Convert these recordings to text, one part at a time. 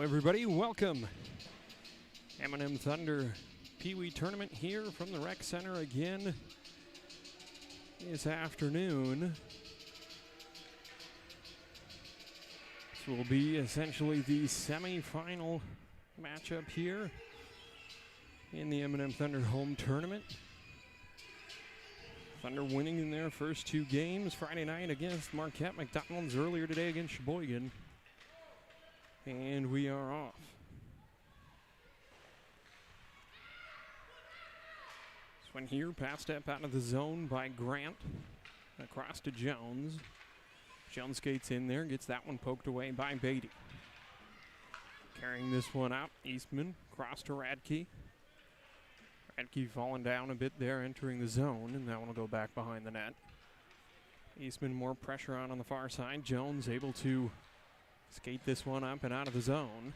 everybody, welcome. M&M Thunder Peewee tournament here from the Rec Center again this afternoon. This will be essentially the semi-final matchup here in the M&M Thunder home tournament. Thunder winning in their first two games Friday night against MQT McDonalds, earlier today against Sheboygan. And we are off. This one here, pass step out of the zone by Grant. Across to Jones. Jones skates in there, gets that one poked away by Beatty. Carrying this one out, Eastman, cross to Radke. Radke falling down a bit there, entering the zone, and that one will go back behind the net. Eastman more pressure on the far side. Jones able to skate this one up and out of the zone.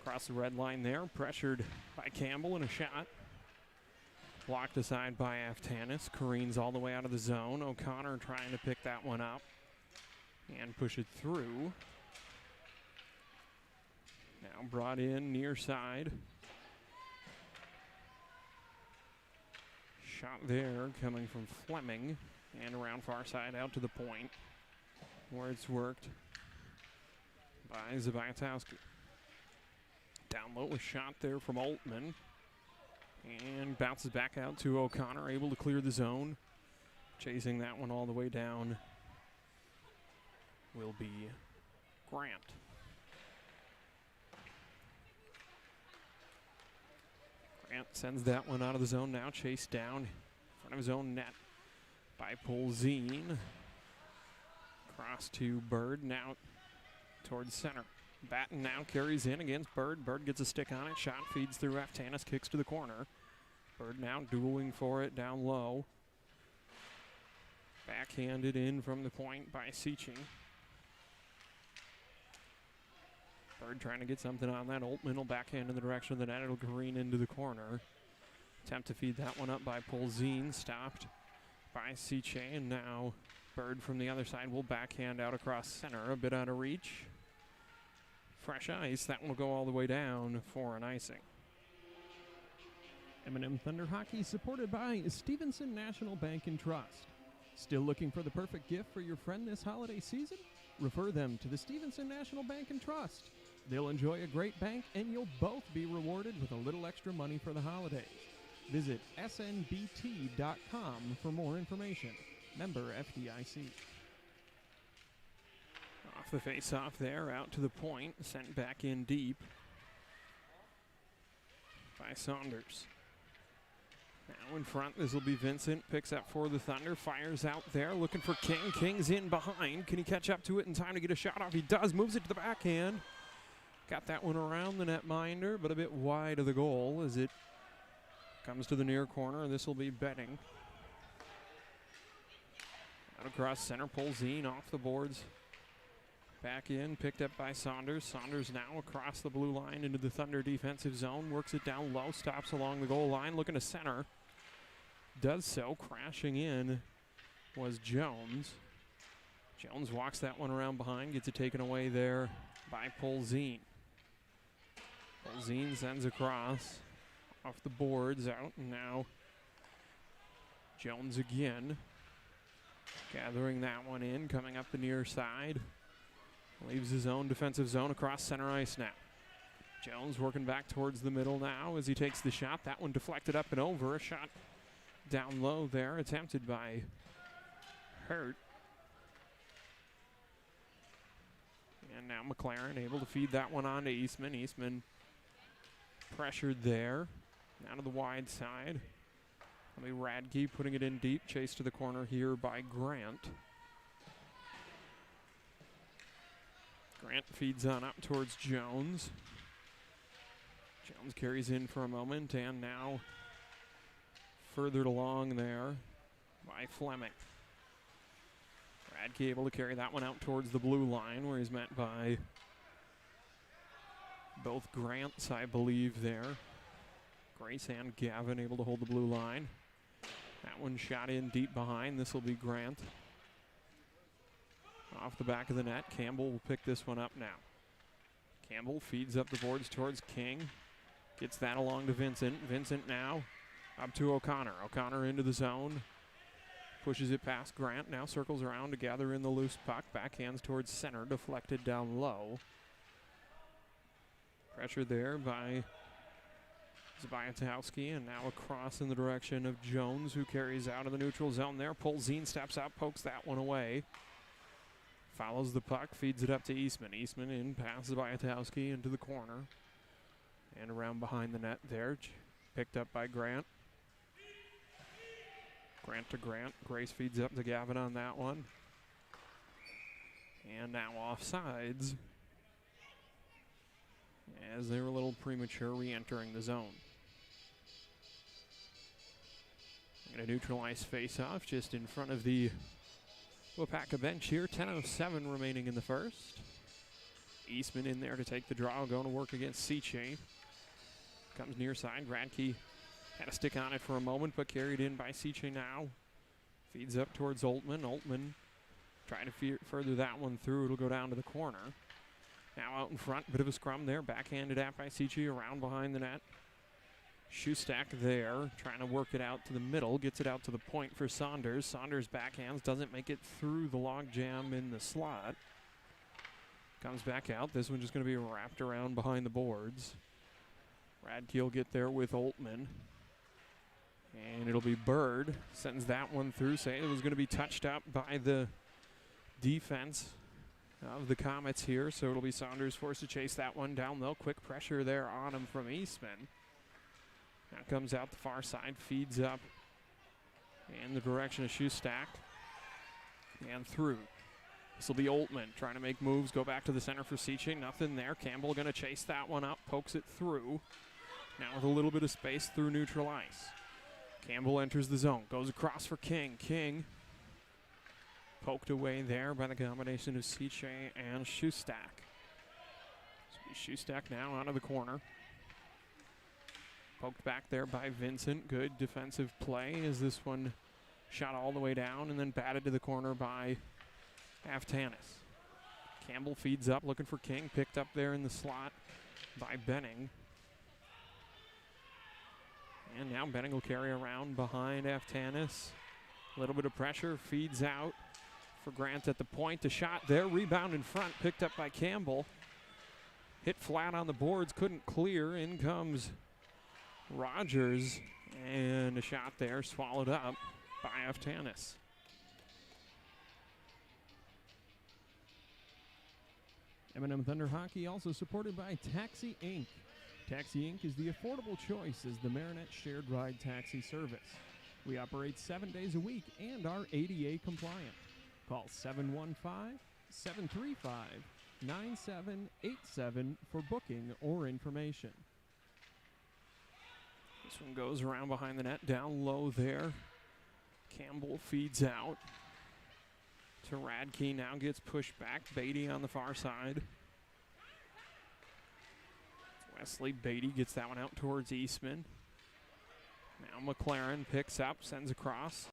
Across the red line there, pressured by Campbell and a shot. Blocked aside by Aftanis, careens all the way out of the zone. O'Connor trying to pick that one up and push it through. Now brought in near side. Shot there coming from Fleming and around far side out to the point, where it's worked by Zabatowski. Down low, a shot there from Altman. And bounces back out to O'Connor, able to clear the zone. Chasing that one all the way down will be Grant. Grant sends that one out of the zone now, chased down in front of his own net by Polzine. Cross to Bird, now towards center. Batten now carries in against Bird. Bird gets a stick on it. Shot feeds through Aftanis, kicks to the corner. Bird now dueling for it down low. Backhanded in from the point by Seaching. Bird trying to get something on that. Altman will backhand in the direction of the net. It'll careen into the corner. Attempt to feed that one up by Polzine. Stopped by Seche, and now Bird from the other side will backhand out across center, a bit out of reach. Fresh ice, that one will go all the way down for an icing. M&M Thunder Hockey supported by Stevenson National Bank and Trust. Still looking for the perfect gift for your friend this holiday season? Refer them to the Stevenson National Bank and Trust. They'll enjoy a great bank and you'll both be rewarded with a little extra money for the holidays. Visit snbt.com for more information. Member FDIC. Off the face-off there, out to the point, sent back in deep by Saunders. Now in front, this will be Vincent, picks up for the Thunder, fires out there, looking for King. King's in behind. Can he catch up to it in time to get a shot off? He does, moves it to the backhand. Got that one around the netminder, but a bit wide of the goal as it comes to the near corner. This will be Betting. Out across center, Polzine off the boards. Back in, picked up by Saunders. Saunders now across the blue line into the Thunder defensive zone. Works it down low, stops along the goal line, looking to center. Does so, crashing in was Jones. Jones walks that one around behind, gets it taken away there by Polzine. Polzine sends across, off the boards, out, and now Jones again. Gathering that one in, coming up the near side. Leaves his own defensive zone across center ice now. Jones working back towards the middle now as he takes the shot. That one deflected up and over. A shot down low there, attempted by Hurt. And now McLaren able to feed that one on to Eastman. Eastman pressured there. Now to the wide side. That'll be Radke putting it in deep. Chase to the corner here by Grant. Grant feeds on up towards Jones. Jones carries in for a moment, and now furthered along there by Fleming. Radke able to carry that one out towards the blue line, where he's met by both Grants, I believe, there. Grace and Gavin able to hold the blue line. That one shot in deep behind. This will be Grant. Off the back of the net. Campbell will pick this one up now. Campbell feeds up the boards towards King. Gets that along to Vincent. Vincent now up to O'Connor. O'Connor into the zone. Pushes it past Grant. Now circles around to gather in the loose puck. Backhands towards center. Deflected down low. Pressure there by Zbyatowski, and now across in the direction of Jones, who carries out of the neutral zone there. Polzin steps out, pokes that one away. Follows the puck, feeds it up to Eastman. Eastman in past Zbyatowski into the corner. And around behind the net there. Picked up by Grant. Grant to Grant. Grace feeds up to Gavin on that one. And now offsides, as they were a little premature re-entering the zone. Going to neutralize face-off just in front of the Waupaca bench here. 10:07 remaining in the first. Eastman in there to take the draw, going to work against Seche. Comes near side. Radke had a stick on it for a moment, but carried in by Seche now. Feeds up towards Oltman. Oltman trying to further that one through. It'll go down to the corner. Now out in front, bit of a scrum there. Backhanded at by Seche, around behind the net. Shutout there, trying to work it out to the middle. Gets it out to the point for Saunders. Saunders backhands, doesn't make it through the log jam in the slot. Comes back out. This one's just going to be wrapped around behind the boards. Radke will get there with Oltman. And it'll be Bird. Sends that one through. Say it was going to be touched up by the defense of the Comets here, so it'll be Saunders forced to chase that one down low. Quick pressure there on him from Eastman. Now comes out the far side, feeds up in the direction of Shutout and through. This will be Oltman trying to make moves, go back to the center for Seche. Nothing there. Campbell going to chase that one up, pokes it through. Now with a little bit of space through neutral ice. Campbell enters the zone, goes across for King. King poked away there by the combination of Seche and Shutout. Shutout now out of the corner. Poked back there by Vincent. Good defensive play as this one shot all the way down and then batted to the corner by Aftanis. Campbell feeds up looking for King. Picked up there in the slot by Benning. And now Benning will carry around behind Aftanis. A little bit of pressure. Feeds out for Grant at the point. The shot there. Rebound in front. Picked up by Campbell. Hit flat on the boards. Couldn't clear. In comes Rogers, and a shot there swallowed up by Aftanis. M&M Thunder Hockey also supported by Taxi Inc. Taxi Inc. is the affordable choice as the Marinette shared ride taxi service. We operate 7 days a week and are ADA compliant. Call 715-735-9787 for booking or information. This one goes around behind the net, down low there. Campbell feeds out to Radke, now gets pushed back. Beatty on the far side. Wesley Beatty gets that one out towards Eastman. Now McLaren picks up, sends across.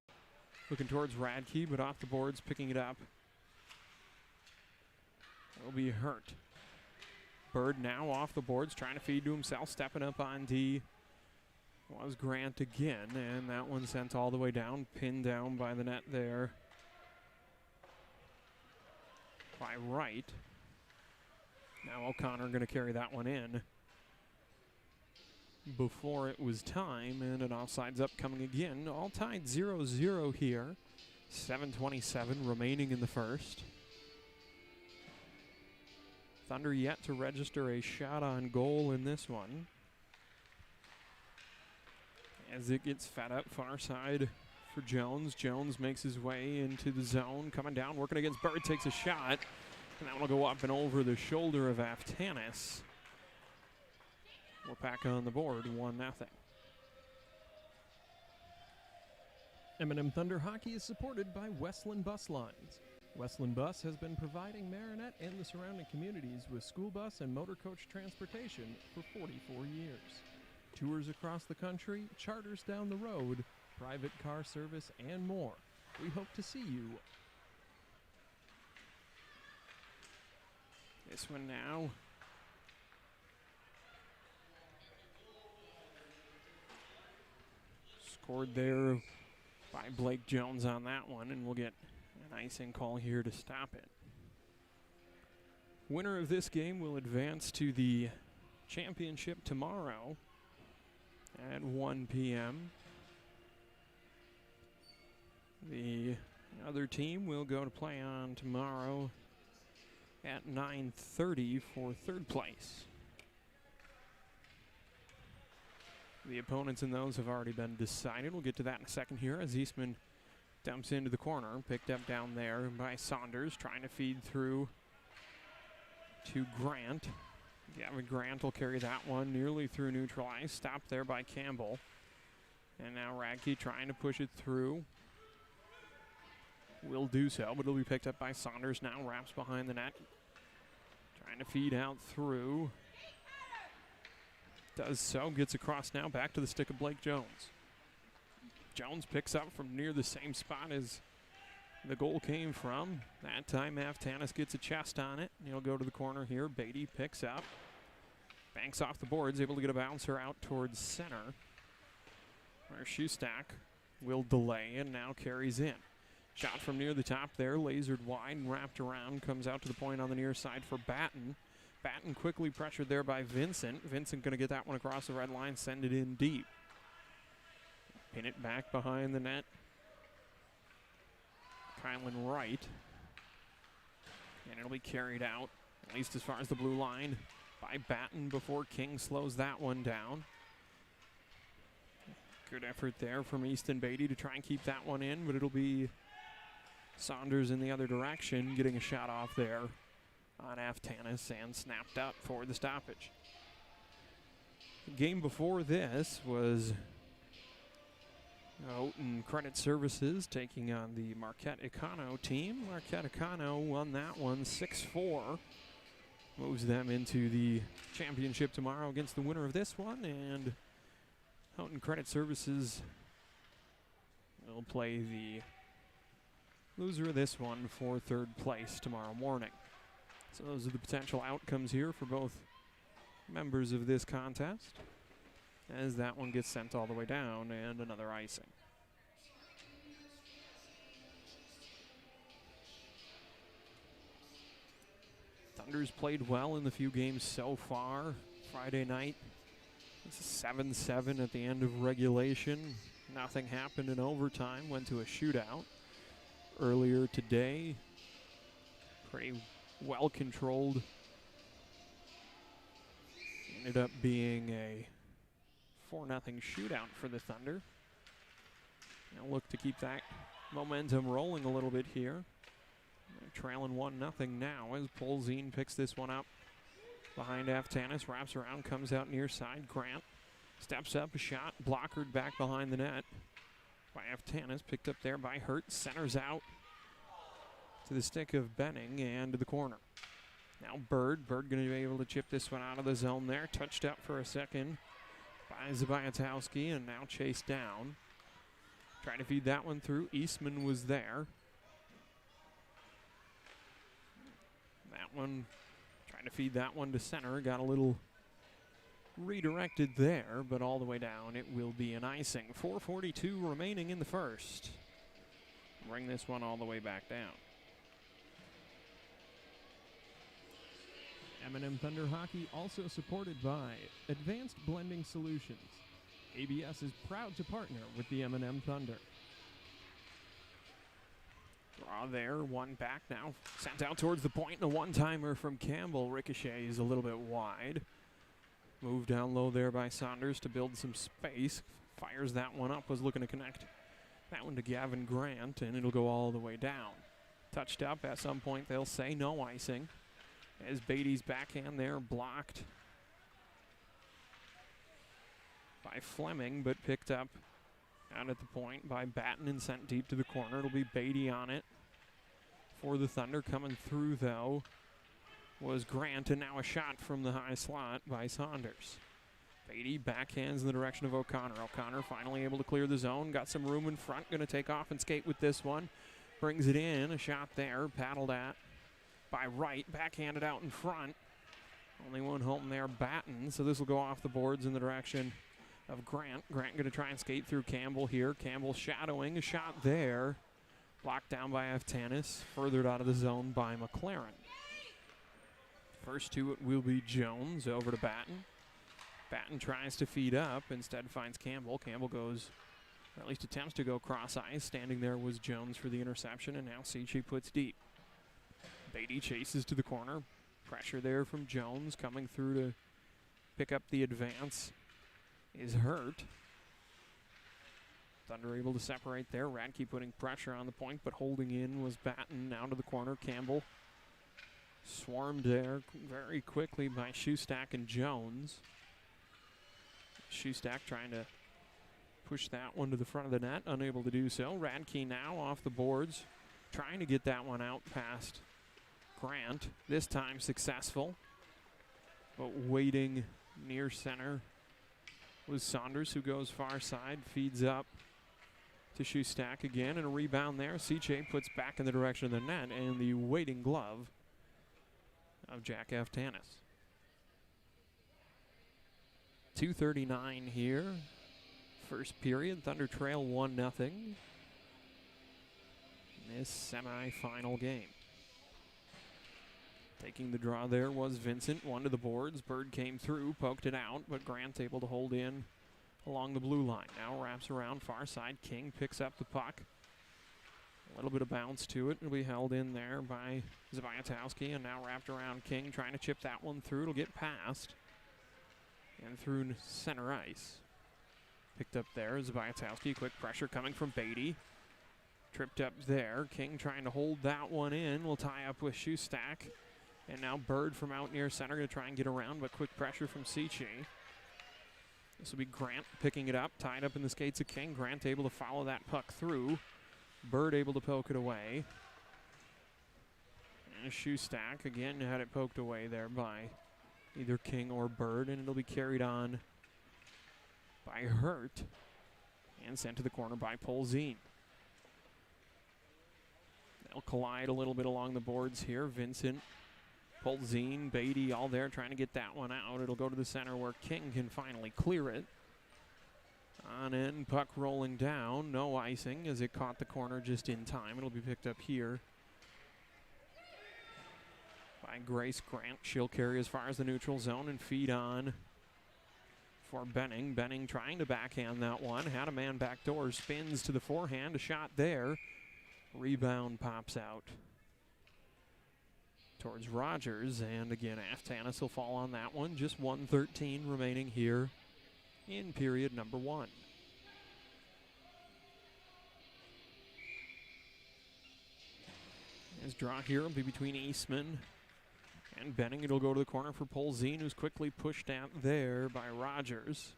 Looking towards Radke, but off the boards, picking it up will be Hurt. Bird now off the boards, trying to feed to himself, stepping up on D. Was Grant again, and that one sent all the way down, pinned down by the net there by Wright. Now O'Connor going to carry that one in before it was time, and an offsides up coming again. All tied 0-0 here. 7:27 remaining in the first. Thunder yet to register a shot on goal in this one. As it gets fed up far side for Jones. Jones makes his way into the zone. Coming down, working against Bird, takes a shot. And that one will go up and over the shoulder of Aftanis. Waupaca on the board, 1-0. M&M Thunder Hockey is supported by Westland Bus Lines. Westland Bus has been providing Marinette and the surrounding communities with school bus and motor coach transportation for 44 years. Tours across the country, charters down the road, private car service, and more. We hope to see you. This one now Scored there by Blake Jones on that one, and we'll get an icing call here to stop it. Winner of this game will advance to the championship tomorrow at 1 p.m. The other team will go to play on tomorrow at 9:30 for third place. The opponents in those have already been decided. We'll get to that in a second here as Eastman dumps into the corner, picked up down there by Saunders, trying to feed through to Grant. Gavin Grant will carry that one nearly through neutral ice. Stopped there by Campbell. And now Radke trying to push it through. Will do so, but it'll be picked up by Saunders now. Wraps behind the net. Trying to feed out through. Does so. Gets across now. Back to the stick of Blake Jones. Jones picks up from near the same spot as the goal came from. That time Aftanis gets a chest on it. He'll go to the corner here. Beatty picks up. Banks off the boards. Able to get a bouncer out towards center. Where Shutout will delay and now carries in. Shot from near the top there. Lasered wide and wrapped around. Comes out to the point on the near side for Batten. Batten quickly pressured there by Vincent. Vincent going to get that one across the red line. Send it in deep. Pin it back behind the net. Kylan Wright. And it'll be carried out, at least as far as the blue line, by Batten before King slows that one down. Good effort there from Easton Beatty to try and keep that one in, but it'll be Saunders in the other direction getting a shot off there on Aftanis and snapped up for the stoppage. The game before this was Houghton Credit Services taking on the Marquette Econo team. Marquette Econo won that one 6-4. Moves them into the championship tomorrow against the winner of this one. And Houghton Credit Services will play the loser of this one for third place tomorrow morning. So those are the potential outcomes here for both members of this contest, as that one gets sent all the way down and another icing. Thunder's played well in the few games so far. Friday night, it's 7-7 at the end of regulation. Nothing happened in overtime, went to a shootout. Earlier today, pretty well controlled. Ended up being a 4-0 shootout for the Thunder. Now look to keep that momentum rolling a little bit here. They're trailing 1-0 now as Polzine picks this one up behind Aftanis, wraps around, comes out near side. Grant steps up, a shot, blockered back behind the net by Aftanis, picked up there by Hurt, centers out to the stick of Benning and to the corner. Now Bird going to be able to chip this one out of the zone there. Touched up for a second by Zabayatowski and now chased down. Trying to feed that one through. Eastman was there. That one, trying to feed that one to center. Got a little redirected there, but all the way down it will be an icing. 4:42 remaining in the first. Bring this one all the way back down. M&M Thunder Hockey also supported by Advanced Blending Solutions. ABS is proud to partner with the M&M Thunder. Draw there, one back now. Sent out towards the point, and a one-timer from Campbell. Ricochets a little bit wide. Moved down low there by Saunders to build some space. Fires that one up, was looking to connect that one to Gavin Grant, and it'll go all the way down. Touched up, at some point they'll say no icing. As Beatty's backhand there blocked by Fleming, but picked up out at the point by Batten and sent deep to the corner. It'll be Beatty on it for the Thunder. Coming through, though, was Grant, and now a shot from the high slot by Saunders. Beatty backhands in the direction of O'Connor. O'Connor finally able to clear the zone. Got some room in front. Going to take off and skate with this one. Brings it in. A shot there. Paddled at by Wright. Backhanded out in front. Only one home there, Batten. So this will go off the boards in the direction of Grant. Grant going to try and skate through Campbell here. Campbell shadowing, a shot there. Blocked down by Aftanis, furthered out of the zone by McLaren. First to it will be Jones, over to Batten. Batten tries to feed up, instead finds Campbell. Campbell goes, or at least attempts to go cross ice. Standing there was Jones for the interception, and now Seachy puts deep. Beatty chases to the corner. Pressure there from Jones, coming through to pick up the advance is Hurt. Thunder able to separate there. Radke putting pressure on the point, but holding in was Batten. Now to the corner. Campbell swarmed there very quickly by Shoestack and Jones. Shoestack trying to push that one to the front of the net, unable to do so. Radke now off the boards, trying to get that one out past Grant. This time successful, but waiting near center was Saunders, who goes far side, feeds up to Shoestack again, and a rebound there. Seachy puts back in the direction of the net, and the waiting glove of Jack Aftanis. 2:39 here. First period, Thunder trail 1-0 in this semi-final game. Taking the draw there was Vincent, one to the boards. Bird came through, poked it out, but Grant able to hold in along the blue line. Now wraps around far side. King picks up the puck. A little bit of bounce to it. It'll be held in there by Zbyatowski, and now wrapped around King, trying to chip that one through. It'll get past and through center ice. Picked up there, Zbyatowski. Quick pressure coming from Beatty. Tripped up there. King trying to hold that one in. Will tie up with Shoestack. And now Bird from out near center going to try and get around, but quick pressure from Seachy. This will be Grant picking it up, tied up in the skates of King. Grant able to follow that puck through. Bird able to poke it away. And Shoestack again had it poked away there by either King or Bird, and it'll be carried on by Hurt and sent to the corner by Polzine. They'll collide a little bit along the boards here. Vincent, Polzine, Beatty all there trying to get that one out. It'll go to the center where King can finally clear it. On in, puck rolling down. No icing as it caught the corner just in time. It'll be picked up here by Grace Grant. She'll carry as far as the neutral zone and feed on for Benning. Benning trying to backhand that one. Had a man backdoor. Spins to the forehand. A shot there. Rebound pops out towards Rogers, and again Aftanis will fall on that one. Just 1:13 remaining here in period number 1. His draw here will be between Eastman and Benning. It'll go to the corner for Polzine, who's quickly pushed out there by Rogers.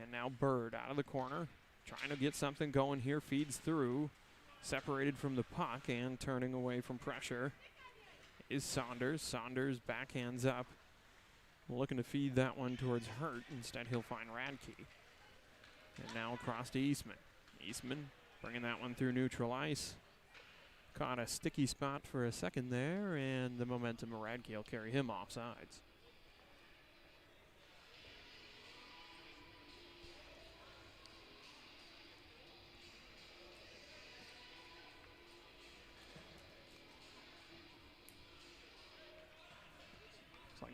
And now Bird out of the corner, trying to get something going here, feeds through. Separated from the puck and turning away from pressure is Saunders. Saunders backhands up, looking to feed that one towards Hurt. Instead, he'll find Radke. And now across to Eastman. Eastman bringing that one through neutral ice. Caught a sticky spot for a second there, and the momentum of Radke will carry him off sides.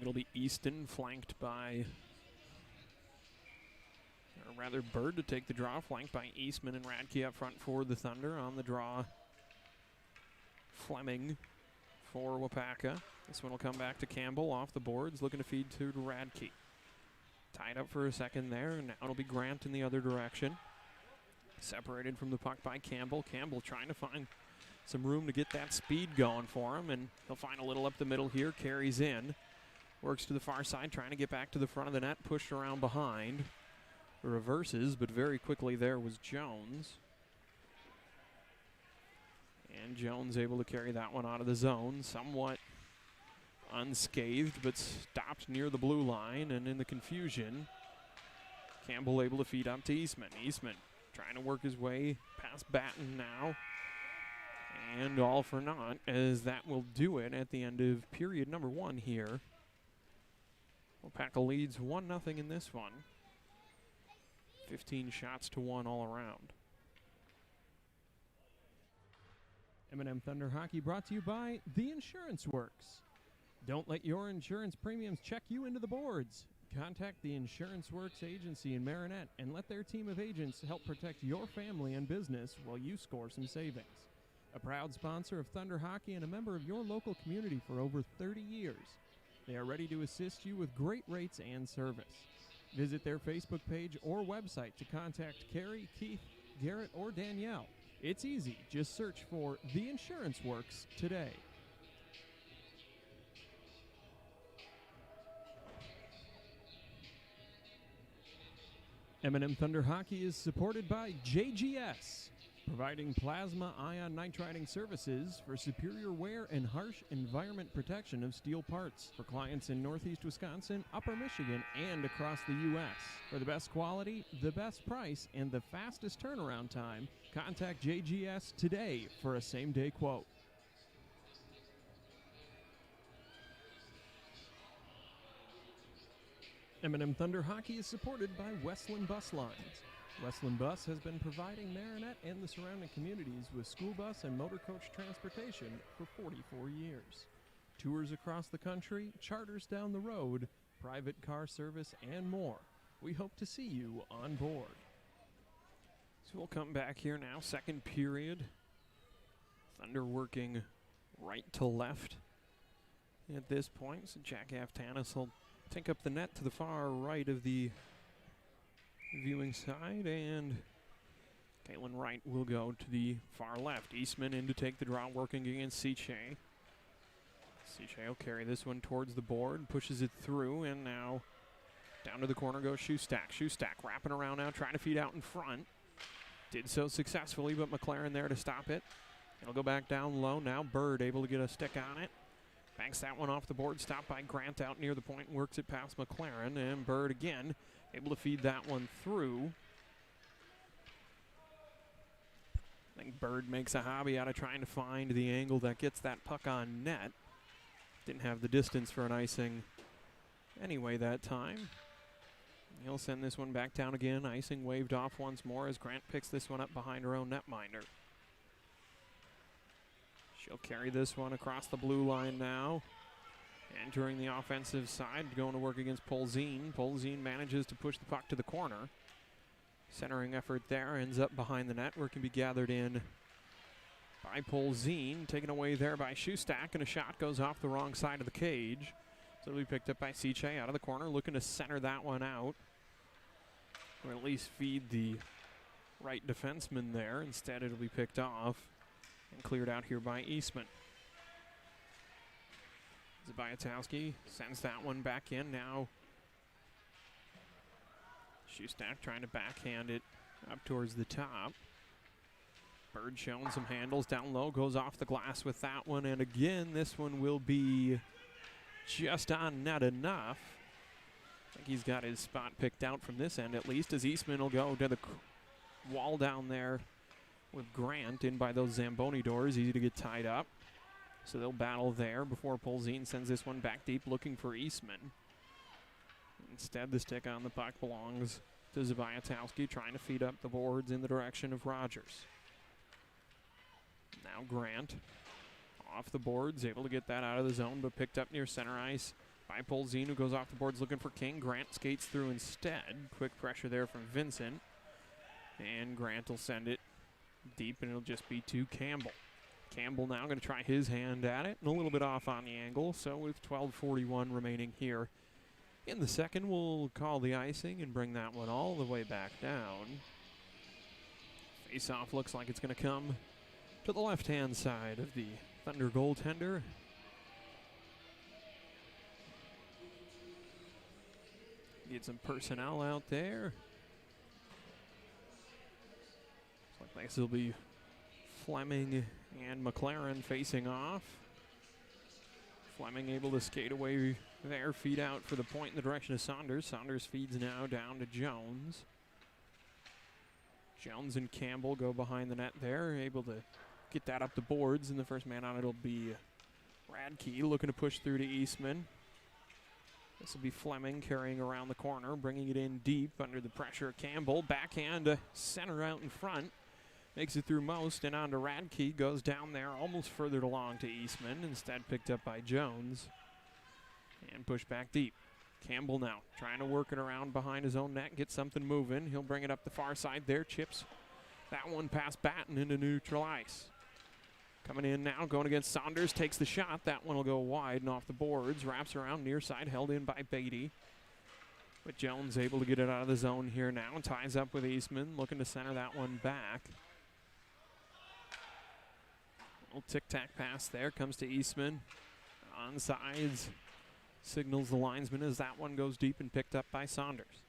It'll be Easton flanked by, or rather Bird to take the draw, flanked by Eastman and Radke up front for the Thunder. On the draw, Fleming for Waupaca. This one will come back to Campbell off the boards, looking to feed to Radke. Tied up for a second there, and now it'll be Grant in the other direction. Separated from the puck by Campbell. Campbell trying to find some room to get that speed going for him, and he'll find a little up the middle here, carries in. Works to the far side, trying to get back to the front of the net, pushed around behind. Reverses, but very quickly there was Jones. And Jones able to carry that one out of the zone, somewhat unscathed, but stopped near the blue line. And in the confusion, Campbell able to feed up to Eastman. Eastman trying to work his way past Batten now. And all for naught, as that will do it at the end of period number 1 here. Waupaca leads 1-0 in this one. 15 shots to 1 all around. M&M Thunder Hockey brought to you by The Insurance Works. Don't let your insurance premiums check you into the boards. Contact the Insurance Works agency in Marinette and let their team of agents help protect your family and business while you score some savings. A proud sponsor of Thunder Hockey and a member of your local community for over 30 years. They are ready to assist you with great rates and service. Visit their Facebook page or website to contact Carrie, Keith, Garrett, or Danielle. It's easy. Just search for The Insurance Works today. M&M Thunder Hockey is supported by JGS, providing plasma ion nitriding services for superior wear and harsh environment protection of steel parts for clients in Northeast Wisconsin, Upper Michigan, and across the U.S. For the best quality, the best price, and the fastest turnaround time, contact JGS today for a same-day quote. M&M Thunder Hockey is supported by Westland Bus Lines. Westland Bus has been providing Marinette and the surrounding communities with school bus and motor coach transportation for 44 years. Tours across the country, charters down the road, private car service, and more. We hope to see you on board. So we'll come back here now, second period. Thunder working right to left at this point. So Jack Aftanis will take up the net to the far right of the viewing side, and Caitlin Wright will go to the far left. Eastman in to take the draw, working against Seche. Seche will carry this one towards the board, pushes it through, and now down to the corner goes Shutout. Shutout wrapping around now, trying to feed out in front. Did so successfully, but McLaren there to stop it. It'll go back down low. Now Bird able to get a stick on it. Banks that one off the board, stopped by Grant out near the point, works it past McLaren, and Bird again able to feed that one through. I think Bird makes a hobby out of trying to find the angle that gets that puck on net. Didn't have the distance for an icing anyway that time. He'll send this one back down again. Icing waved off once more as Grant picks this one up behind her own netminder. She'll carry this one across the blue line now. Entering the offensive side, going to work against Polzine. Polzine manages to push the puck to the corner. Centering effort there, ends up behind the net where it can be gathered in by Polzine. Taken away there by Shutout, and a shot goes off the wrong side of the cage. So it'll be picked up by Seche out of the corner, looking to center that one out. Or at least feed the right defenseman there. Instead, it'll be picked off and cleared out here by Eastman. Zabayatowski sends that one back in now. Shutout trying to backhand it up towards the top. Bird showing some handles down low, goes off the glass with that one, and again this one will be just on net enough. I think he's got his spot picked out from this end at least, as Eastman will go to the wall down there with Grant in by those Zamboni doors, easy to get tied up. So they'll battle there before Polzine sends this one back deep looking for Eastman. Instead, the stick on the puck belongs to Zabayatowski, trying to feed up the boards in the direction of Rogers. Now Grant off the boards, able to get that out of the zone, but picked up near center ice by Polzine, who goes off the boards looking for King. Grant skates through instead. Quick pressure there from Vincent. And Grant will send it deep, and it'll just be to Campbell. Campbell now going to try his hand at it, and a little bit off on the angle. So with 12:41 remaining here in the second, we'll call the icing and bring that one all the way back down. Face-off looks like it's going to come to the left-hand side of the Thunder goaltender. Get some personnel out there. Looks like this will be Fleming and McLaren facing off. Fleming able to skate away there, feed out for the point in the direction of Saunders. Saunders feeds now down to Jones. Jones and Campbell go behind the net there, able to get that up the boards, and the first man on it will be Radke, looking to push through to Eastman. This will be Fleming carrying around the corner, bringing it in deep under the pressure of Campbell. Backhand center out in front. Makes it through most and on to Radke. Goes down there, almost furthered along to Eastman. Instead picked up by Jones. And pushed back deep. Campbell now trying to work it around behind his own net, get something moving. He'll bring it up the far side there. Chips that one past Batten into neutral ice. Coming in now, going against Saunders, takes the shot. That one will go wide and off the boards. Wraps around near side, held in by Beatty. But Jones able to get it out of the zone here now. Ties up with Eastman, looking to center that one back. Little tic-tac pass there, comes to Eastman. On sides, signals the linesman as that one goes deep and picked up by Saunders.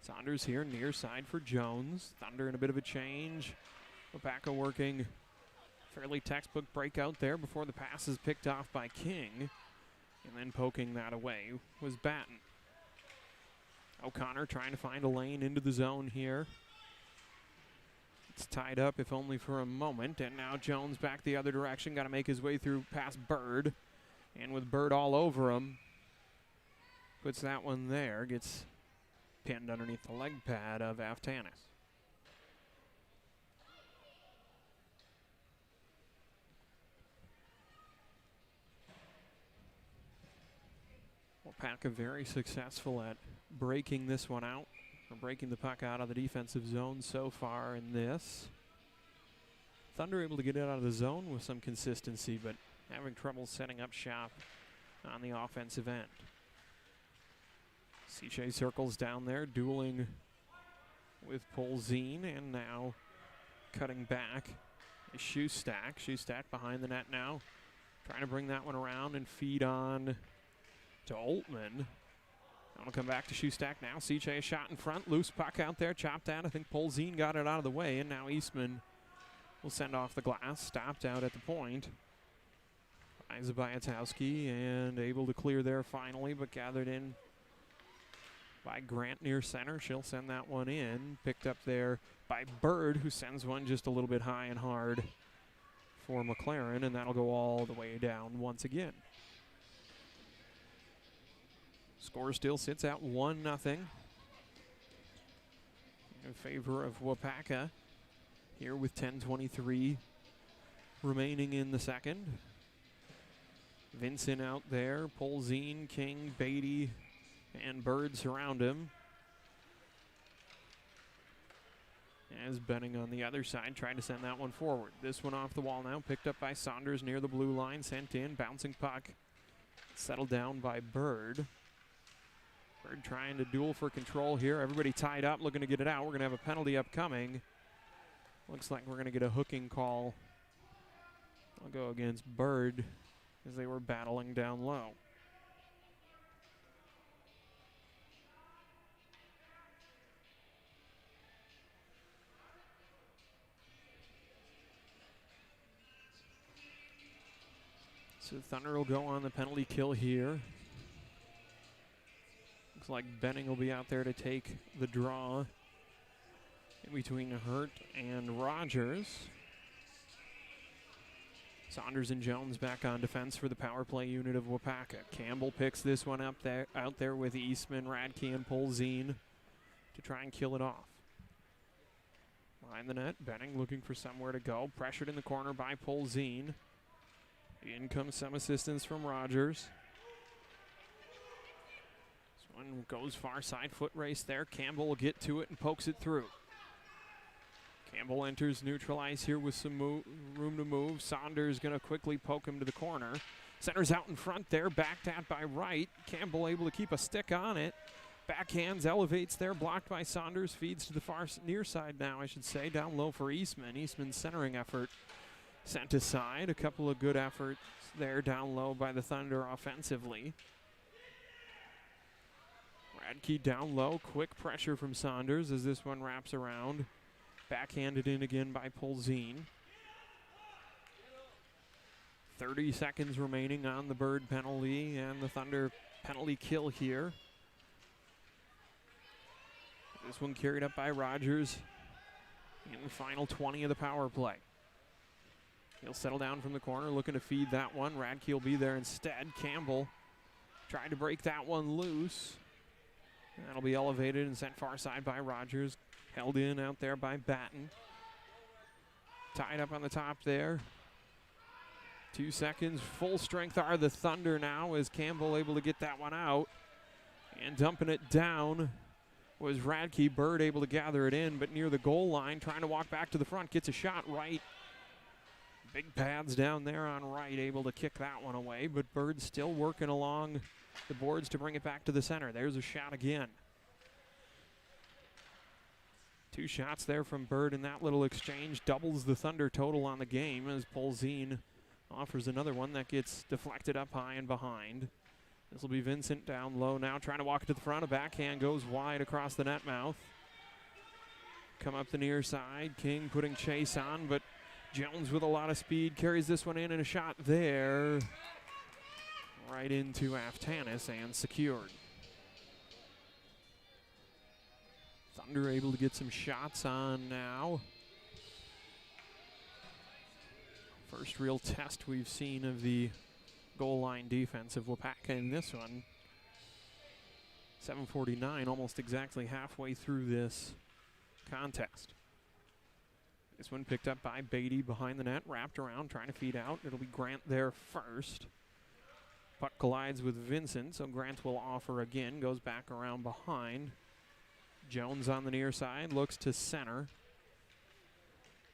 Saunders here, near side for Jones. Thunder in a bit of a change. Waupaca working fairly textbook breakout there before the pass is picked off by King. And then poking that away was Batten. O'Connor trying to find a lane into the zone here. It's tied up, if only for a moment. And now Jones back the other direction. Got to make his way through past Bird. And with Bird all over him, puts that one there. Gets pinned underneath the leg pad of Aftanis. Waupaca very successful at breaking this one out, or breaking the puck out of the defensive zone so far in this. Thunder able to get it out of the zone with some consistency, but having trouble setting up shop on the offensive end. Ciche circles down there, dueling with Polzine, and now cutting back is Shutout. Shutout behind the net now, trying to bring that one around and feed on to Oltmann. That'll come back to Shutout now. Ciche a shot in front, loose puck out there, chopped out. I think Polzine got it out of the way, and now Eastman will send off the glass, stopped out at the point. Isa Bayatowski and able to clear there finally, but gathered in by Grant near center. She'll send that one in. Picked up there by Bird, who sends one just a little bit high and hard for McLaren, and that'll go all the way down once again. Score still sits at 1-0 in favor of Waupaca here with 10:23 remaining in the second. Vincent out there, Polzine, King, Beatty, and Bird surround him. As Benning on the other side trying to send that one forward. This one off the wall now, picked up by Saunders near the blue line, sent in, bouncing puck, settled down by Bird. Bird trying to duel for control here. Everybody tied up, looking to get it out. We're going to have a penalty upcoming. Looks like we're going to get a hooking call. I'll go against Bird as they were battling down low. So Thunder will go on the penalty kill here. Looks like Benning will be out there to take the draw in between Hurt and Rogers. Saunders and Jones back on defense for the power play unit of Waupaca. Campbell picks this one up there, out there with Eastman, Radke, and Polzine to try and kill it off. Behind the net, Benning looking for somewhere to go. Pressured in the corner by Polzine. In comes some assistance from Rogers. This one goes far side, foot race there. Campbell will get to it and pokes it through. Campbell enters neutral ice here with some room to move. Saunders going to quickly poke him to the corner. Centers out in front there, backed at by Wright. Campbell able to keep a stick on it. Backhands, elevates there, blocked by Saunders. Feeds to the far near side now, I should say. Down low for Eastman. Eastman's centering effort sent aside. A couple of good efforts there down low by the Thunder offensively. Radke down low, quick pressure from Saunders as this one wraps around. Backhanded in again by Polzine. 30 seconds remaining on the Bird penalty and the Thunder penalty kill here. This one carried up by Rogers in the final 20 of the power play. He'll settle down from the corner, looking to feed that one. Radke will be there instead. Campbell Tried to break that one loose. That'll be elevated and sent far side by Rogers. Held in out there by Batten. Tied up on the top there. 2 seconds. Full strength are the Thunder now as Campbell able to get that one out. And dumping it down was Radke. Bird able to gather it in, but near the goal line, trying to walk back to the front. Gets a shot right. Big pads down there on right, able to kick that one away, but Bird still working along the boards to bring it back to the center. There's a shot again. 2 shots there from Bird in that little exchange. Doubles the Thunder total on the game as Polzine offers another one that gets deflected up high and behind. This will be Vincent down low now, trying to walk it to the front. A backhand goes wide across the net mouth. Come up the near side. King putting chase on, but Jones with a lot of speed carries this one in, and a shot there right into Aftanis and secured. Thunder able to get some shots on now. First real test we've seen of the goal line defense of Waupaca in this one. 7:49, almost exactly halfway through this contest. This one picked up by Beatty behind the net, wrapped around, trying to feed out. It'll be Grant there first. Puck collides with Vincent, so Grant will offer again, goes back around behind. Jones on the near side, looks to center.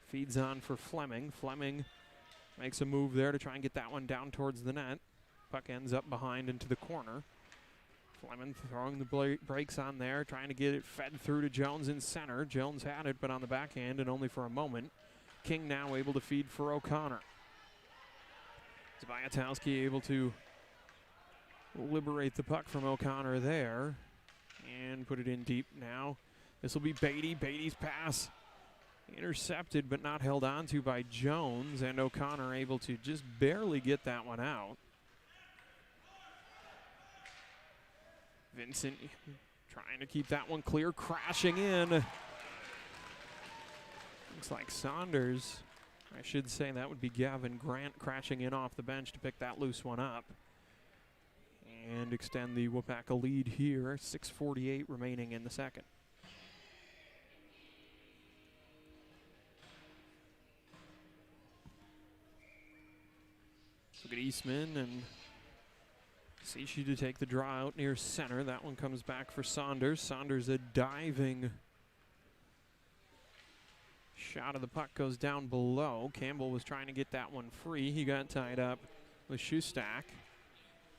Feeds on for Fleming. Fleming makes a move there to try and get that one down towards the net. Puck ends up behind into the corner. Fleming throwing the brakes on there, trying to get it fed through to Jones in center. Jones had it, but on the backhand and only for a moment. King now able to feed for O'Connor. Zbyatowski able to liberate the puck from O'Connor there and put it in deep now. This will be Beatty. Beatty's pass intercepted but not held on to by Jones, and O'Connor able to just barely get that one out. Vincent trying to keep that one clear, crashing in. Looks like Saunders, I should say that would be Gavin Grant, crashing in off the bench to pick that loose one up and extend the Waupaca lead here. 6:48 remaining in the second. Look at Eastman and Seishi to take the draw out near center. That one comes back for Saunders. Saunders a diving shot of the puck goes down below. Campbell was trying to get that one free. He got tied up with Shutout.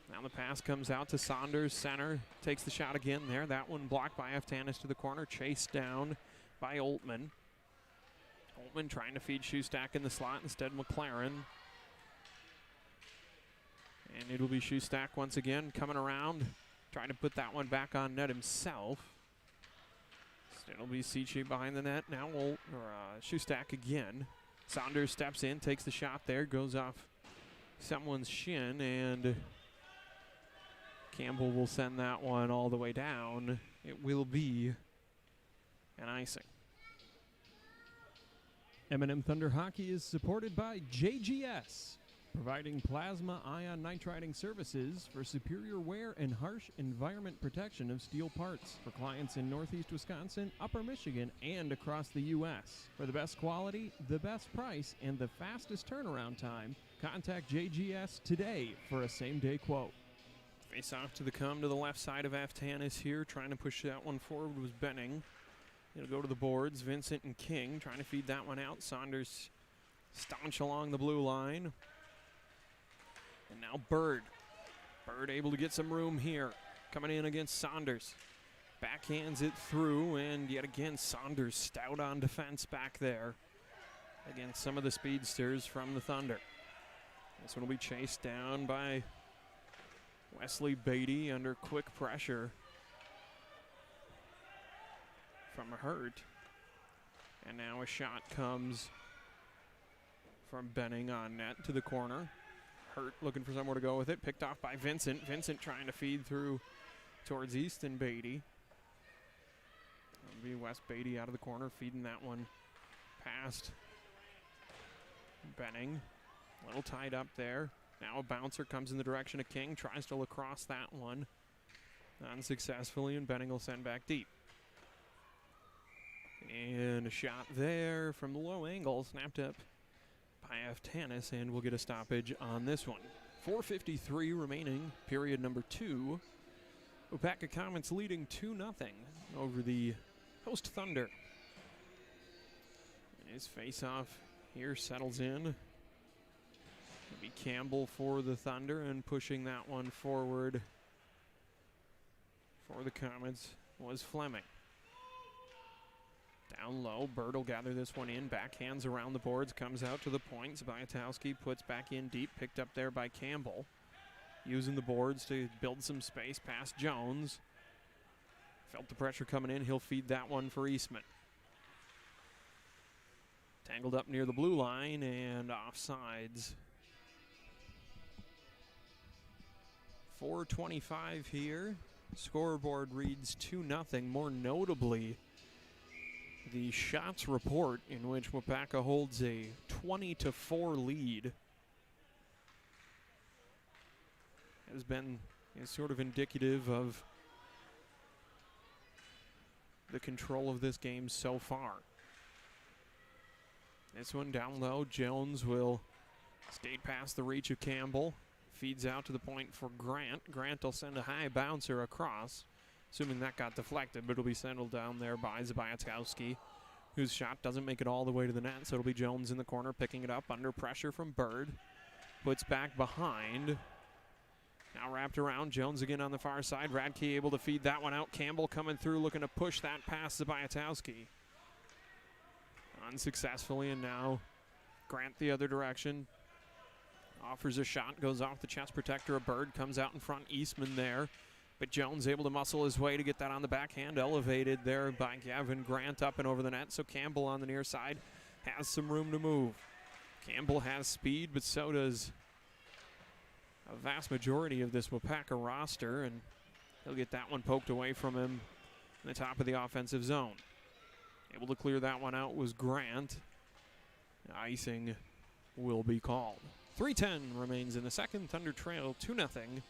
Now the pass comes out to Saunders, center. Takes the shot again there. That one blocked by Aftanis to the corner. Chased down by Oltmann. Oltmann trying to feed Shutout in the slot. Instead, McLaren. And it'll be Shutout once again coming around, trying to put that one back on net himself. It'll be Seishi behind the net now. Shutout again. Saunders steps in, takes the shot there, goes off someone's shin, and Campbell will send that one all the way down. It will be an icing. M&M Thunder Hockey is supported by JGS, providing plasma ion nitriding services for superior wear and harsh environment protection of steel parts for clients in Northeast Wisconsin, Upper Michigan, and across the U.S. For the best quality, the best price, and the fastest turnaround time, contact JGS today for a same-day quote. Face off to the the left side of Aftanis here, trying to push that one forward was Benning. It'll go to the boards. Vincent and King trying to feed that one out. Saunders staunch along the blue line. And now Bird. Bird able to get some room here. Coming in against Saunders. Backhands it through, and yet again Saunders stout on defense back there against some of the speedsters from the Thunder. This one will be chased down by Wesley Beatty under quick pressure from Hurt. And now a shot comes from Benning on net to the corner. Hurt looking for somewhere to go with it. Picked off by Vincent. Vincent trying to feed through towards Easton Beatty. That'll be Wes Beatty out of the corner, feeding that one past Benning. A little tied up there. Now a bouncer comes in the direction of King, tries to lacrosse that one. Unsuccessfully, and Benning will send back deep. And a shot there from the low angle, snapped up by Aftanis, and we'll get a stoppage on this one. 4:53 remaining, period number 2. Waupaca Comets leading 2-0 over the host Thunder. And his face-off here settles in. It'll be Campbell for the Thunder, and pushing that one forward for the Comets was Fleming. Down low, Bird will gather this one in, backhands around the boards, comes out to the point. Zabiatowski puts back in deep, picked up there by Campbell. Using the boards to build some space past Jones. Felt the pressure coming in, he'll feed that one for Eastman. Tangled up near the blue line and offsides. 4:25 here. Scoreboard reads 2-0. More notably, the shots report in which Waupaca holds a 20-4 lead is sort of indicative of the control of this game so far. This one down low, Jones will skate past the reach of Campbell. Feeds out to the point for Grant. Grant will send a high bouncer across, assuming that got deflected, but it'll be settled down there by Zabiatowski, whose shot doesn't make it all the way to the net, so it'll be Jones in the corner picking it up under pressure from Bird. Puts back behind. Now wrapped around, Jones again on the far side. Radke able to feed that one out. Campbell coming through, looking to push that past Zabiatowski. Unsuccessfully, and now Grant the other direction. Offers a shot, goes off the chest protector of Bird, comes out in front, Eastman there. But Jones able to muscle his way to get that on the backhand, elevated there by Gavin Grant up and over the net. So Campbell on the near side has some room to move. Campbell has speed, but so does a vast majority of this Waupaca roster, and he'll get that one poked away from him in the top of the offensive zone. Able to clear that one out was Grant. Icing will be called. 3:10 remains in the second. Thunder trail 2-0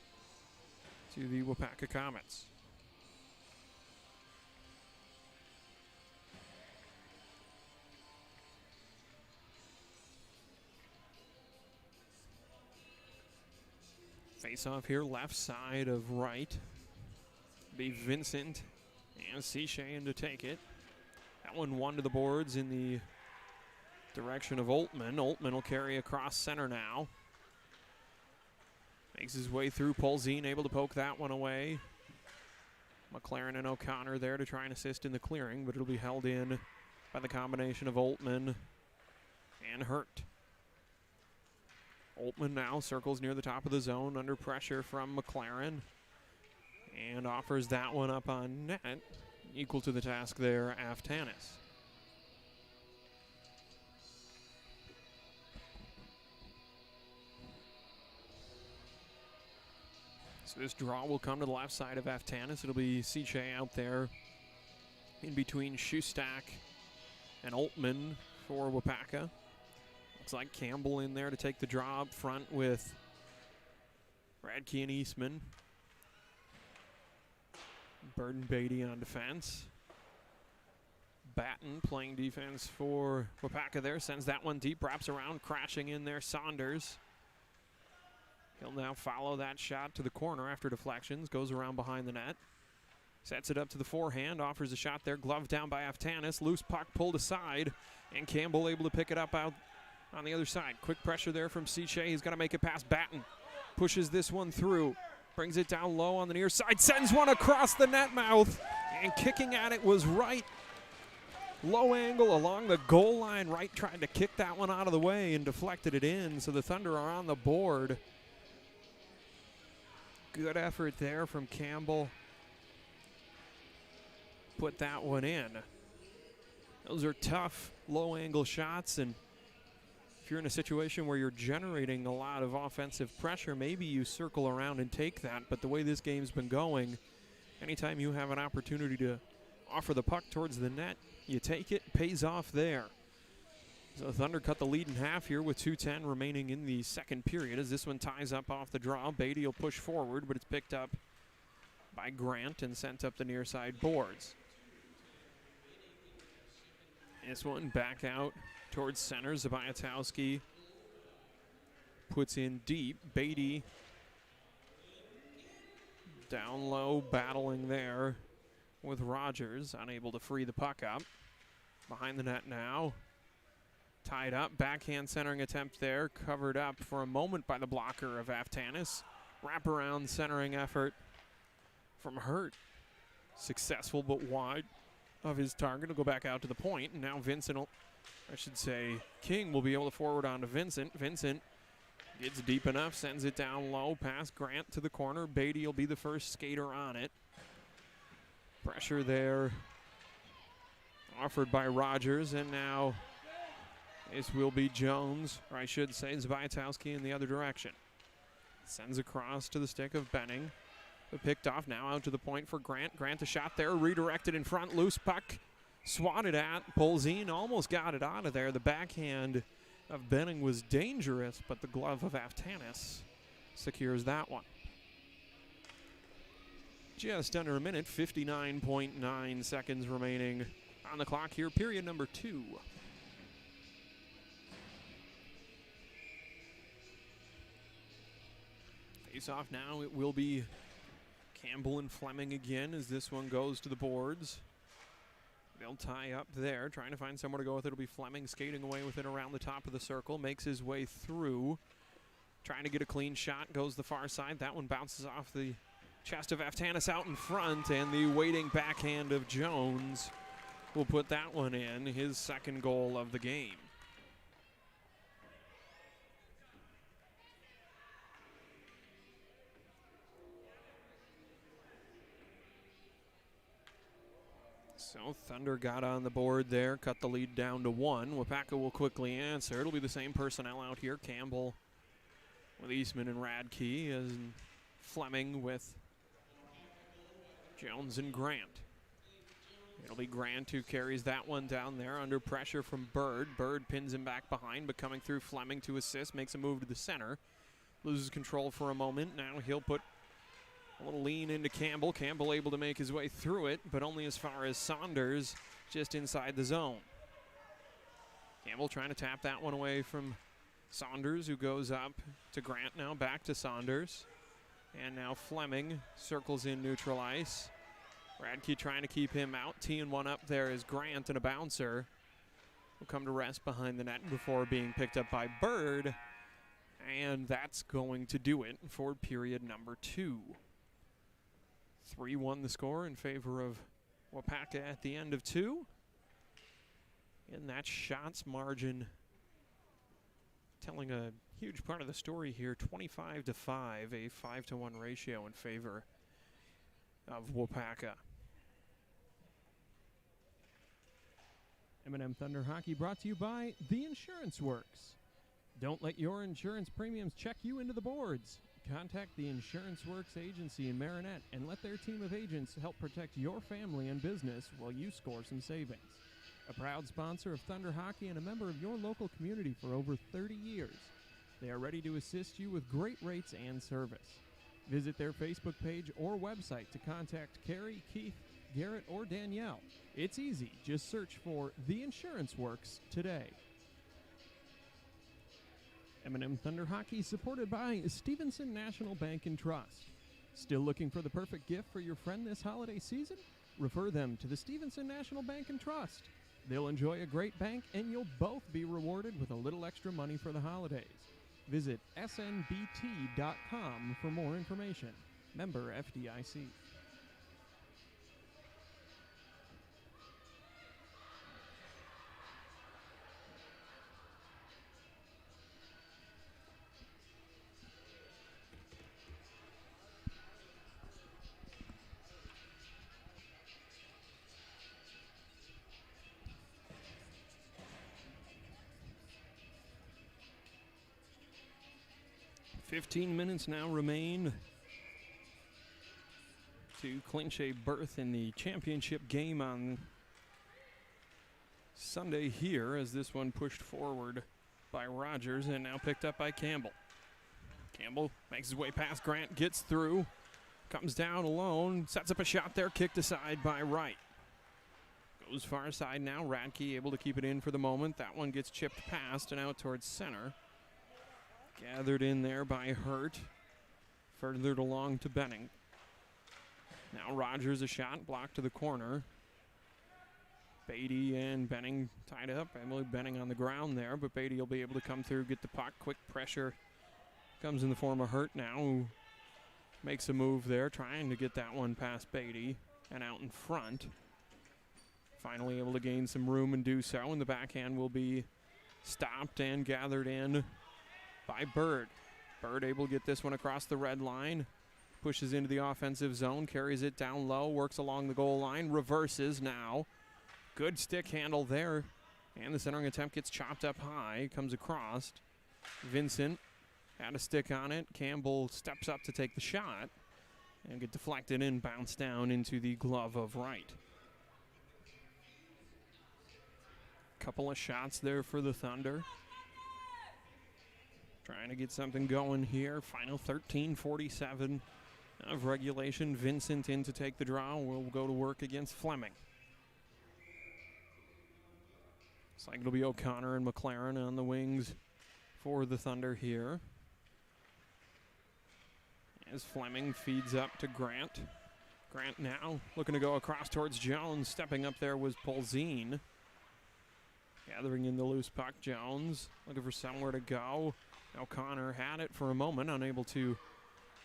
to the Waupaca Comets. Face off here, left side of right. Be Vincent and Seashain to take it. That one to the boards in the direction of Oltman. Oltman will carry across center now. Makes his way through. Polzine able to poke that one away. McLaren and O'Connor there to try and assist in the clearing, but it'll be held in by the combination of Oltman and Hurt. Oltman now circles near the top of the zone under pressure from McLaren and offers that one up on net. Equal to the task there, Aftanis. So this draw will come to the left side of Aftanis. It'll be Ciche out there in between Shustak and Oltman for Waupaca. Looks like Campbell in there to take the draw up front with Radke and Eastman. Bird and Beatty on defense. Batten playing defense for Waupaca there. Sends that one deep, wraps around, crashing in there Saunders. He'll now follow that shot to the corner after deflections. Goes around behind the net. Sets it up to the forehand. Offers a shot there. Glove down by Aftanis. Loose puck pulled aside. And Campbell able to pick it up out on the other side. Quick pressure there from Ciche. He's got to make it past Batten. Pushes this one through. Brings it down low on the near side. Sends one across the net mouth. And kicking at it was Wright. Low angle along the goal line. Wright tried to kick that one out of the way and deflected it in. So the Thunder are on the board. Good effort there from Campbell. Put that one in. Those are tough low angle shots, and if you're in a situation where you're generating a lot of offensive pressure, maybe you circle around and take that. But the way this game's been going, anytime you have an opportunity to offer the puck towards the net, you take it, pays off there. So Thunder cut the lead in half here with 2:10 remaining in the second period as this one ties up off the draw. Beatty will push forward, but it's picked up by Grant and sent up the near side boards. This one back out towards center. Zabayatowski puts in deep. Beatty down low, battling there with Rogers, unable to free the puck up. Behind the net now. Tied up, backhand centering attempt there, covered up for a moment by the blocker of Aftanis. Wraparound centering effort from Hurt. Successful but wide of his target. Will go back out to the point, and now Vincent will, King will be able to forward on to Vincent. Vincent gets deep enough, sends it down low, past Grant to the corner. Beatty will be the first skater on it. Pressure there offered by Rogers, and now this will be Jones, or I should say Zabayatowski in the other direction. Sends across to the stick of Benning. But picked off now out to the point for Grant. Grant the shot there, redirected in front, loose puck. Swatted at, Polzin almost got it out of there. The backhand of Benning was dangerous, but the glove of Aftanis secures that one. Just under a minute, 59.9 seconds remaining on the clock here, period number 2. Face off now, it will be Campbell and Fleming again as this one goes to the boards. They'll tie up there, trying to find somewhere to go with it. It'll be Fleming skating away with it around the top of the circle, makes his way through, trying to get a clean shot, goes the far side. That one bounces off the chest of Aftanis out in front, and the waiting backhand of Jones will put that one in, his second goal of the game. So Thunder got on the board there, cut the lead down to 1. Waupaca will quickly answer. It'll be the same personnel out here. Campbell with Eastman and Radke, and Fleming with Jones and Grant. It'll be Grant who carries that one down there under pressure from Bird. Bird pins him back behind, but coming through Fleming to assist, makes a move to the center. Loses control for a moment. Now he'll put a little lean into Campbell. Campbell able to make his way through it, but only as far as Saunders, just inside the zone. Campbell trying to tap that one away from Saunders, who goes up to Grant now, back to Saunders. And now Fleming circles in neutral ice. Radke trying to keep him out. Teeing one up there is Grant, and a bouncer will come to rest behind the net before being picked up by Bird. And that's going to do it for period number 2. 3-1 the score in favor of Waupaca at the end of 2. And that shots margin telling a huge part of the story here. 25-5, a 5-to-1 ratio in favor of Waupaca. M&M Thunder Hockey brought to you by The Insurance Works. Don't let your insurance premiums check you into the boards. Contact the Insurance Works agency in Marinette and let their team of agents help protect your family and business while you score some savings. A proud sponsor of Thunder Hockey and a member of your local community for over 30 years. They are ready to assist you with great rates and service. Visit their Facebook page or website to contact Carrie, Keith, Garrett, or Danielle. It's easy. Just search for The Insurance Works today. M&M Thunder Hockey supported by Stevenson National Bank and Trust. Still looking for the perfect gift for your friend this holiday season? Refer them to the Stevenson National Bank and Trust. They'll enjoy a great bank, and you'll both be rewarded with a little extra money for the holidays. Visit snbt.com for more information. Member FDIC. Fifteen minutes now remain to clinch a berth in the championship game on Sunday here as this one pushed forward by Rogers and now picked up by Campbell. Campbell makes his way past Grant, gets through, comes down alone, sets up a shot there, kicked aside by Wright. Goes far side now, Radke able to keep it in for the moment. That one gets chipped past and out towards center. Gathered in there by Hurt, furthered along to Benning. Now Rogers a shot, blocked to the corner. Beatty and Benning tied up. Emily Benning on the ground there, but Beatty will be able to come through, get the puck. Quick pressure comes in the form of Hurt now, who makes a move there, trying to get that one past Beatty and out in front. Finally able to gain some room and do so, and the backhand will be stopped and gathered in by Bird. Bird able to get this one across the red line, pushes into the offensive zone, carries it down low, works along the goal line, reverses now. Good stick handle there, and the centering attempt gets chopped up high, comes across. Vincent had a stick on it. Campbell steps up to take the shot and get deflected and bounced down into the glove of Wright. Couple of shots there for the Thunder. Trying to get something going here. Final 13:47 of regulation. Vincent in to take the draw. We'll go to work against Fleming. Looks like it'll be O'Connor and McLaren on the wings for the Thunder here. As Fleming feeds up to Grant. Grant now looking to go across towards Jones. Stepping up there was Polzine. Gathering in the loose puck, Jones looking for somewhere to go. O'Connor had it for a moment, unable to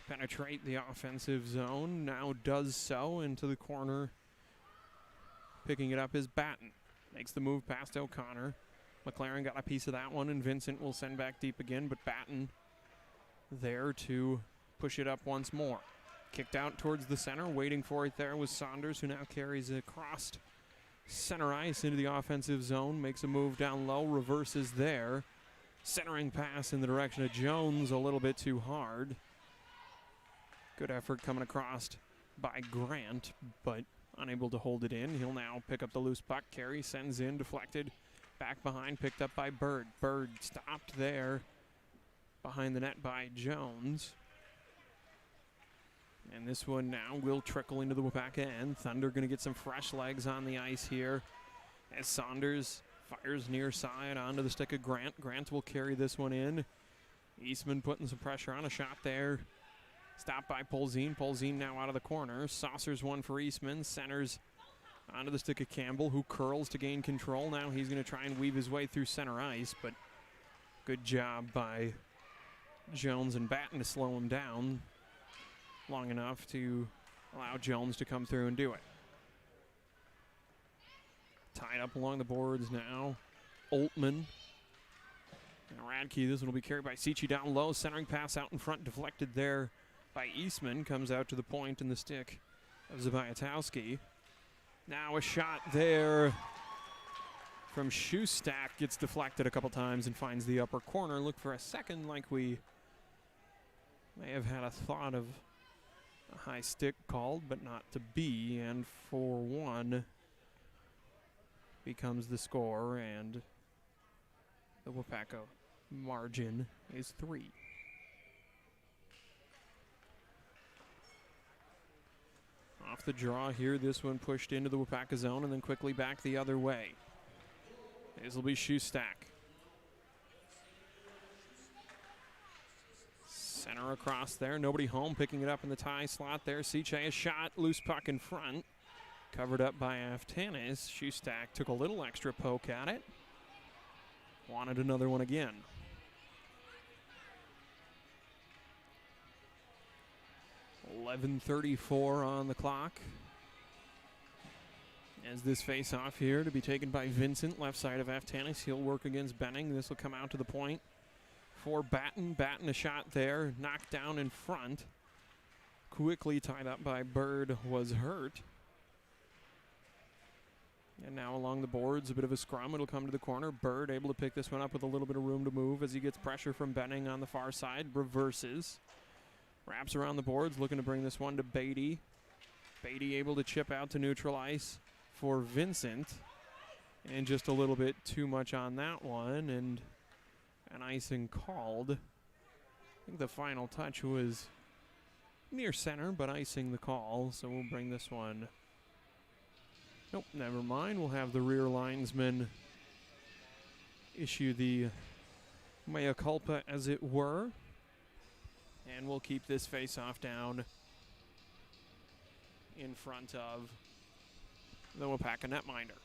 penetrate the offensive zone. Now does so into the corner. Picking it up is Batten. Makes the move past O'Connor. McLaren got a piece of that one, and Vincent will send back deep again, but Batten there to push it up once more. Kicked out towards the center, waiting for it there was Saunders, who now carries it across center ice into the offensive zone, makes a move down low, reverses there. Centering pass in the direction of Jones, a little bit too hard. Good effort coming across by Grant, but unable to hold it in. He'll now pick up the loose puck carry, sends in, deflected, back behind, picked up by Bird. Bird stopped there behind the net by Jones. And this one now will trickle into the Waupaca end. Thunder going to get some fresh legs on the ice here as Saunders fires near side onto the stick of Grant. Grant will carry this one in. Eastman putting some pressure on, a shot there. Stopped by Polzine. Polzine now out of the corner. Saucers one for Eastman. Centers onto the stick of Campbell, who curls to gain control. Now he's going to try and weave his way through center ice, but good job by Jones and Batten to slow him down long enough to allow Jones to come through and do it. Tied up along the boards now. Oltman. And Radke, this one will be carried by Sichi down low. Centering pass out in front, deflected there by Eastman. Comes out to the point in the stick of Zabayatowski. Now a shot there from Shutout. Gets deflected a couple times and finds the upper corner. Look for a second like we may have had a thought of a high stick called, but not to be. And 4-1 becomes the score, and the Waupaca margin is 3. Off the draw here, this one pushed into the Waupaca zone and then quickly back the other way. This will be Shutout. Center across there, nobody home, picking it up in the tie slot there. Siche a shot, loose puck in front. Covered up by Aftanis. Shutout took a little extra poke at it. Wanted another one again. .11:34 on the clock. As this face-off here to be taken by Vincent, left side of Aftanis. He'll work against Benning. This will come out to the point for Batten. Batten a shot there, knocked down in front. Quickly tied up by Bird was Hurt. And now along the boards, a bit of a scrum. It'll come to the corner. Bird able to pick this one up with a little bit of room to move as he gets pressure from Benning on the far side. Reverses. Wraps around the boards, looking to bring this one to Beatty. Beatty able to chip out to neutral ice for Vincent. And just a little bit too much on that one, and an icing called. I think the final touch was near center, but icing the call, so we'll bring this one. Nope, never mind. We'll have the rear linesman issue the mea culpa, as it were. And we'll keep this face-off down in front of the Waupaca netminder.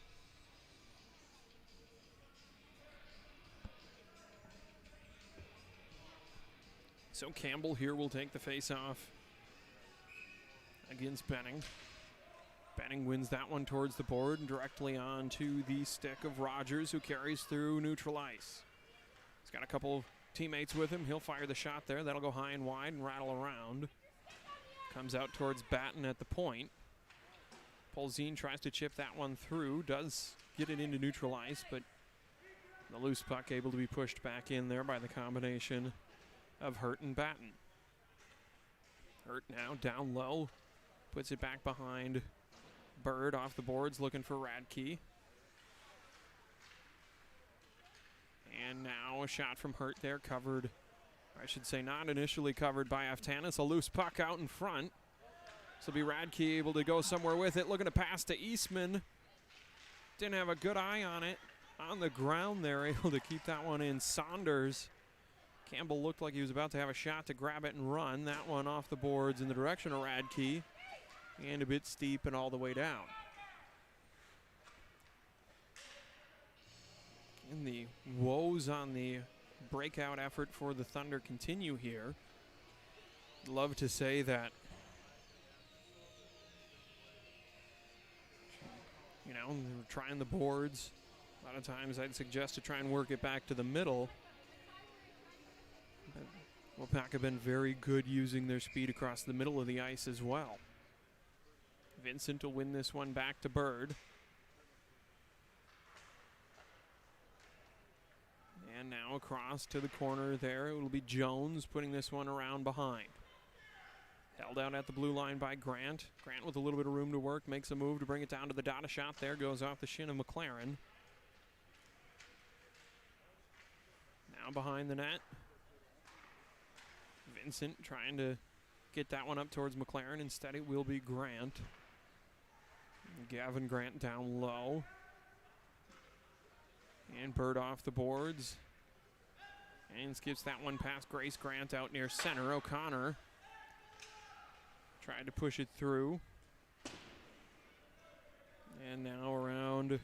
So Campbell here will take the face-off against Benning. Benning wins that one towards the board and directly onto the stick of Rogers, who carries through neutral ice. He's got a couple teammates with him. He'll fire the shot there. That'll go high and wide and rattle around. Comes out towards Batten at the point. Polzin tries to chip that one through. Does get it into neutral ice, but the loose puck able to be pushed back in there by the combination of Hurt and Batten. Hurt now down low. Puts it back behind Bird off the boards, looking for Radke. And now a shot from Hurt there, covered, I should say not initially covered by Aftanis. A loose puck out in front. So be Radke able to go somewhere with it, looking to pass to Eastman. Didn't have a good eye on it. On the ground there, able to keep that one in. Saunders. Campbell looked like he was about to have a shot to grab it and run. That one off the boards in the direction of Radke. And a bit steep and all the way down. And the woes on the breakout effort for the Thunder continue here. Love to say that, you know, they're trying the boards. A lot of times I'd suggest to try and work it back to the middle. But Waupaca have been very good using their speed across the middle of the ice as well. Vincent will win this one back to Bird. And now across to the corner there. It will be Jones putting this one around behind. Held out at the blue line by Grant. Grant with a little bit of room to work. Makes a move to bring it down to the dot. A shot there. Goes off the shin of McLaren. Now behind the net. Vincent trying to get that one up towards McLaren. Instead it will be Grant. Gavin Grant down low. And Bird off the boards. And skips that one past Grace Grant out near center. O'Connor tried to push it through. And now around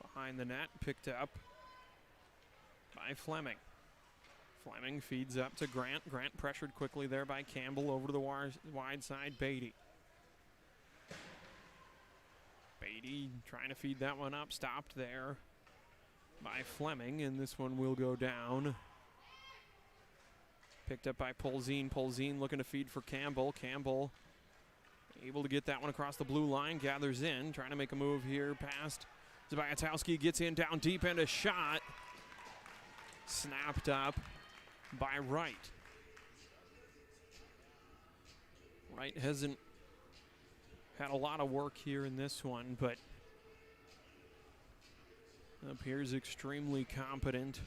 behind the net. Picked up by Fleming. Fleming feeds up to Grant. Grant pressured quickly there by Campbell over to the wide side. Beatty. Beatty trying to feed that one up. Stopped there by Fleming, and this one will go down. Picked up by Polzin. Polzin looking to feed for Campbell. Campbell able to get that one across the blue line. Gathers in. Trying to make a move here past Zbyatowski. Gets in down deep and a shot. Snapped up by Wright. Wright hasn't had a lot of work here in this one, but appears extremely competent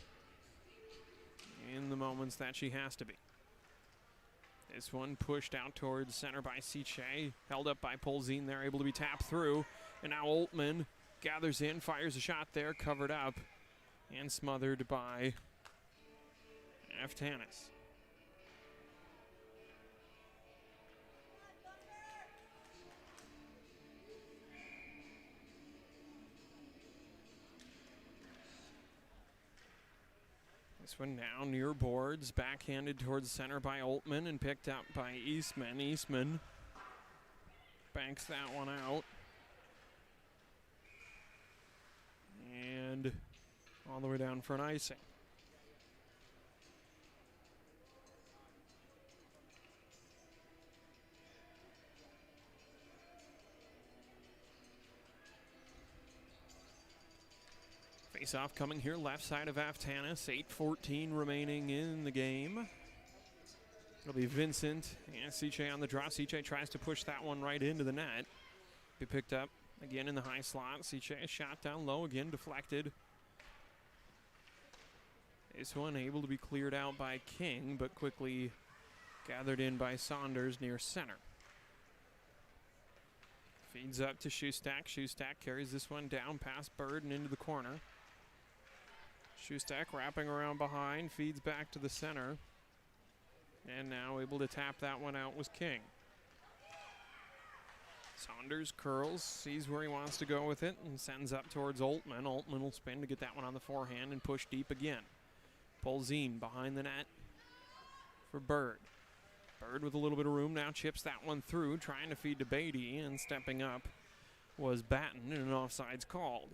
in the moments that she has to be. This one pushed out towards center by Siche. Held up by Polzin there, able to be tapped through. And now Oltman gathers in, fires a shot there, covered up and smothered by Aftanis. This one now near boards, backhanded towards center by Oltman and picked up by Eastman. Eastman banks that one out. And all the way down for an icing. Face-off coming here, left side of Aftanis. 8:14 remaining in the game. It'll be Vincent and Siche on the draw. Siche tries to push that one right into the net. Be picked up Again in the high slot. Seche shot down low again, deflected. This one able to be cleared out by King, but quickly gathered in by Saunders near center. Feeds up to Shootout. Shootout carries this one down past Bird and into the corner. Shootout wrapping around behind, feeds back to the center. And now able to tap that one out was King. Saunders curls, sees where he wants to go with it, and sends up towards Altman. Altman will spin to get that one on the forehand and push deep again. Polzin behind the net for Bird. Bird with a little bit of room now chips that one through, trying to feed to Beatty, and stepping up was Batten, and an offside's called.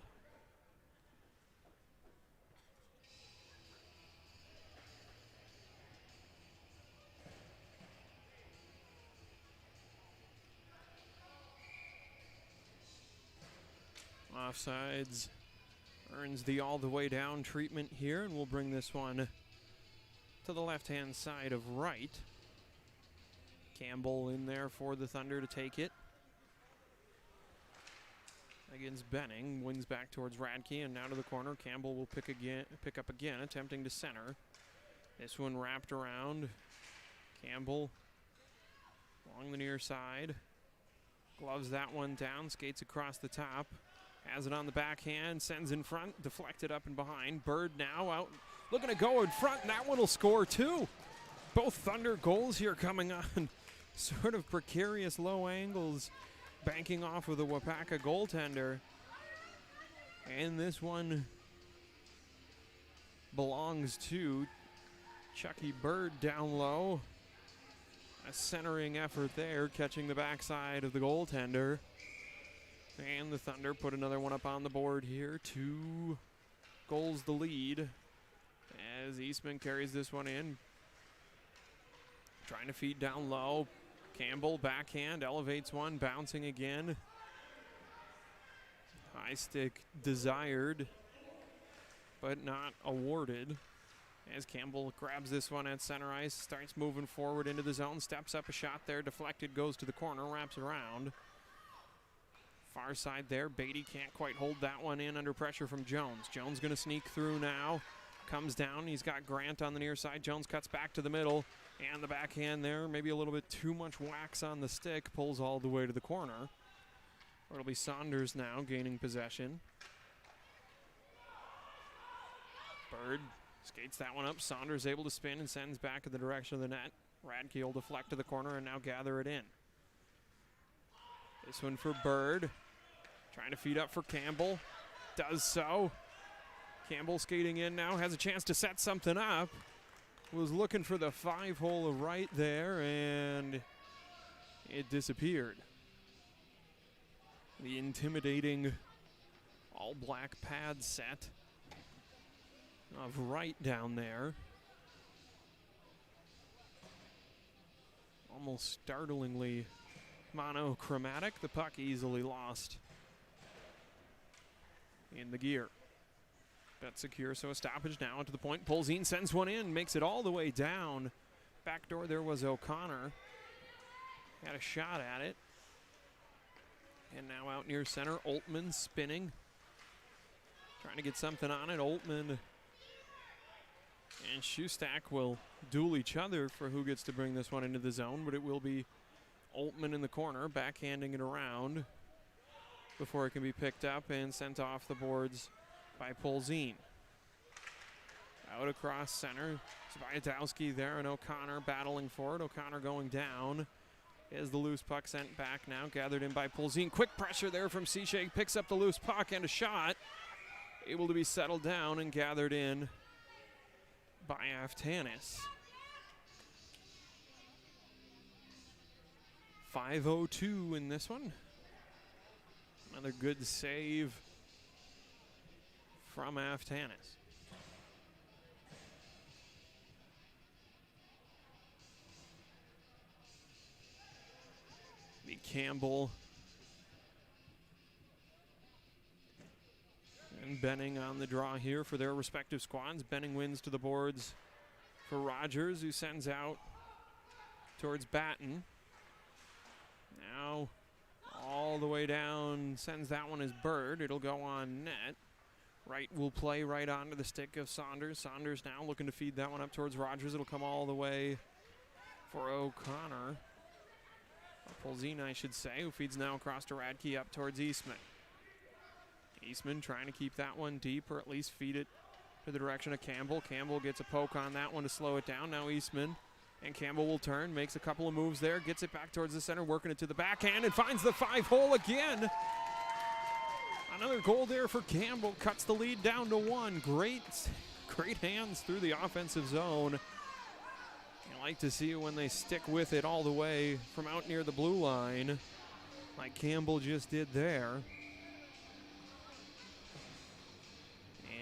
Offsides earns the all the way down treatment here, and we'll bring this one to the left-hand side of right. Campbell in there for the Thunder to take it. Against Benning, wings back towards Radke and now to the corner. Campbell will pick up again, attempting to center. This one wrapped around. Campbell along the near side. Gloves that one down, skates across the top. Has it on the backhand, sends in front, deflected up and behind. Bird now out, looking to go in front, and that one will score too. Both Thunder goals here coming on sort of precarious low angles, banking off of the Waupaca goaltender. And this one belongs to Chucky Bird down low. A centering effort there, catching the backside of the goaltender. And the Thunder put another one up on the board here. 2 goals the lead as Eastman carries this one in. Trying to feed down low. Campbell backhand elevates one, bouncing again. High stick desired, but not awarded. As Campbell grabs this one at center ice, starts moving forward into the zone, steps up a shot there, deflected, goes to the corner, wraps around. Far side there, Beatty can't quite hold that one in under pressure from Jones. Jones gonna sneak through now, comes down, he's got Grant on the near side. Jones cuts back to the middle, and the backhand there, maybe a little bit too much wax on the stick, pulls all the way to the corner. It'll be Saunders now gaining possession. Bird skates that one up, Saunders able to spin and sends back in the direction of the net. Radke will deflect to the corner and now gather it in. This one for Bird, trying to feed up for Campbell, does so. Campbell skating in now, has a chance to set something up. Was looking for the 5-hole right there, and it disappeared. The intimidating all-black pad set of right down there. Almost startlingly monochromatic. The puck easily lost in the gear. Bet secure, so a stoppage now to the point. Polzin sends one in, makes it all the way down. Back door there was O'Connor. Had a shot at it. And now out near center, Altman spinning. Trying to get something on it. Altman and Shootout will duel each other for who gets to bring this one into the zone, but it will be Altman in the corner, backhanding it around before it can be picked up and sent off the boards by Polzin. Out across center, Zbyatowski there, and O'Connor battling for it. O'Connor going down. Is the loose puck sent back now, gathered in by Polzin. Quick pressure there from Seche, picks up the loose puck and a shot. Able to be settled down and gathered in by Aftanis. 5:02 in this one. Another good save from Aftanis. The Campbell and Benning on the draw here for their respective squads. Benning wins to the boards for Rogers, who sends out towards Batten. Now all the way down, sends that one as Bird. It'll go on net. Wright will play right onto the stick of Saunders. Saunders now looking to feed that one up towards Rogers. It'll come all the way for O'Connor. Or Polzina, I should say, who feeds now across to Radke up towards Eastman. Eastman trying to keep that one deep, or at least feed it to the direction of Campbell. Campbell gets a poke on that one to slow it down. Now Eastman and Campbell will turn, makes a couple of moves there, gets it back towards the center, working it to the backhand, and finds the 5-hole again. Another goal there for Campbell, cuts the lead down to 1. Great hands through the offensive zone. You like to see when they stick with it all the way from out near the blue line, like Campbell just did there.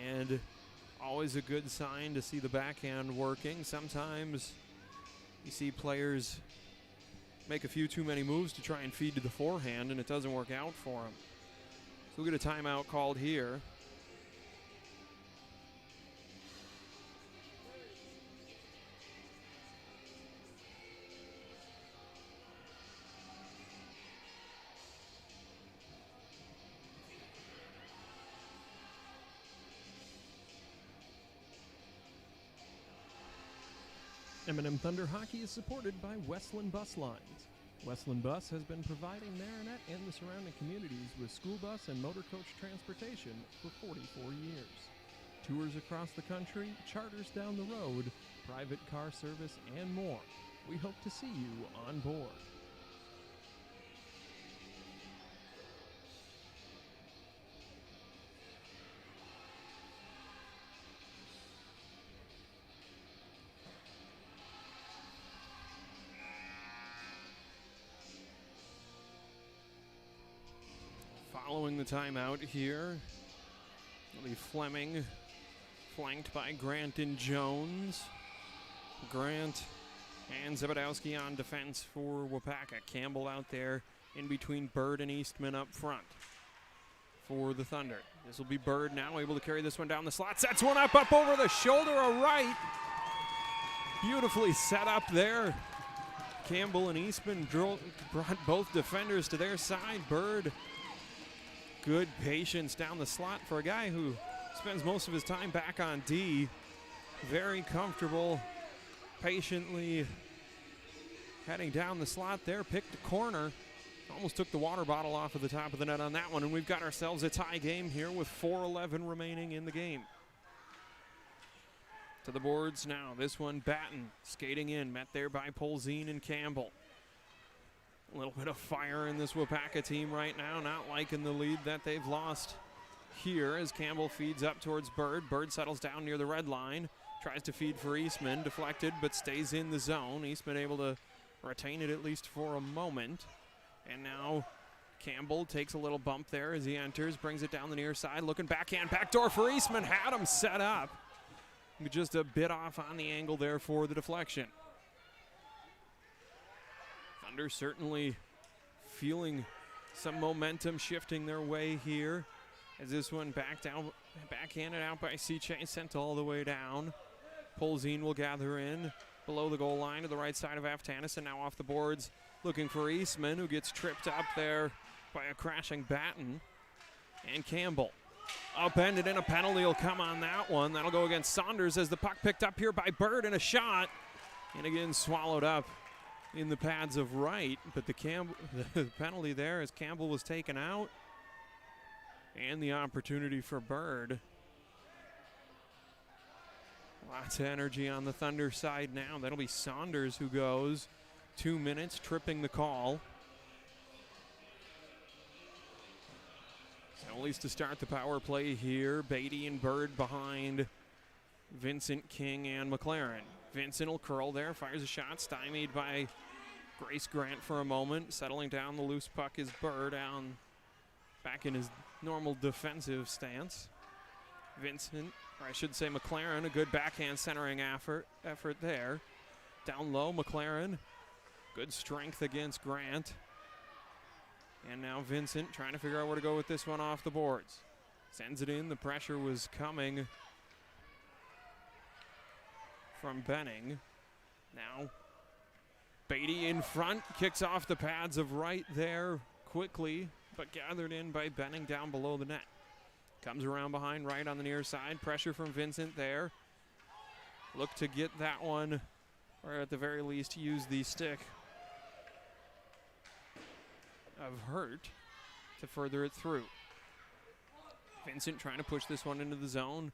And always a good sign to see the backhand working. Sometimes you see players make a few too many moves to try and feed to the forehand, and it doesn't work out for them. So we'll get a timeout called here. M&M Thunder Hockey is supported by Westland Bus Lines. Westland Bus has been providing Marinette and the surrounding communities with school bus and motor coach transportation for 44 years. Tours across the country, charters down the road, private car service, and more. We hope to see you on board. Following the timeout here, it'll be Fleming, flanked by Grant and Jones. Grant and Zabadowski on defense for Waupaca. Campbell out there in between Bird and Eastman up front for the Thunder. This will be Bird now, able to carry this one down the slot. Sets one up over the shoulder of Wright. Beautifully set up there. Campbell and Eastman brought both defenders to their side. Bird, good patience down the slot for a guy who spends most of his time back on D. Very comfortable, patiently heading down the slot there, picked a corner. Almost took the water bottle off of the top of the net on that one, and we've got ourselves a tie game here with 4:11 remaining in the game. To the boards now, this one Batten skating in, met there by Polzine and Campbell. A little bit of fire in this Waupaca team right now, not liking the lead that they've lost here as Campbell feeds up towards Bird. Bird settles down near the red line, tries to feed for Eastman, deflected but stays in the zone. Eastman able to retain it at least for a moment. And now Campbell takes a little bump there as he enters, brings it down the near side, looking backhand, backdoor for Eastman, had him set up. Just a bit off on the angle there for the deflection. Thunder certainly feeling some momentum shifting their way here as this one backhanded out by Seche, sent all the way down. Polzine will gather in below the goal line to the right side of Aftanis, and now off the boards looking for Eastman, who gets tripped up there by a crashing Batten. And Campbell upended, and a penalty will come on that one. That'll go against Saunders as the puck picked up here by Bird, and a shot, and again swallowed up in the pads of Wright. But the penalty there as Campbell was taken out, and the opportunity for Bird. Lots of energy on the Thunder side now. That'll be Saunders who goes. 2 minutes, tripping the call. So at least to start the power play here, Beatty and Bird behind Vincent, King, and McLaren. Vincent will curl there, fires a shot, stymied by Grace Grant for a moment. Settling down the loose puck is Bird back in his normal defensive stance. Vincent, or I should say McLaren, a good backhand centering effort there. Down low, McLaren, good strength against Grant. And now Vincent trying to figure out where to go with this one off the boards. Sends it in, the pressure was coming from Benning. Now Beatty in front, kicks off the pads of Wright there quickly, but gathered in by Benning down below the net. Comes around behind right on the near side. Pressure from Vincent there. Look to get that one, or at the very least use the stick of Hurt to further it through. Vincent trying to push this one into the zone.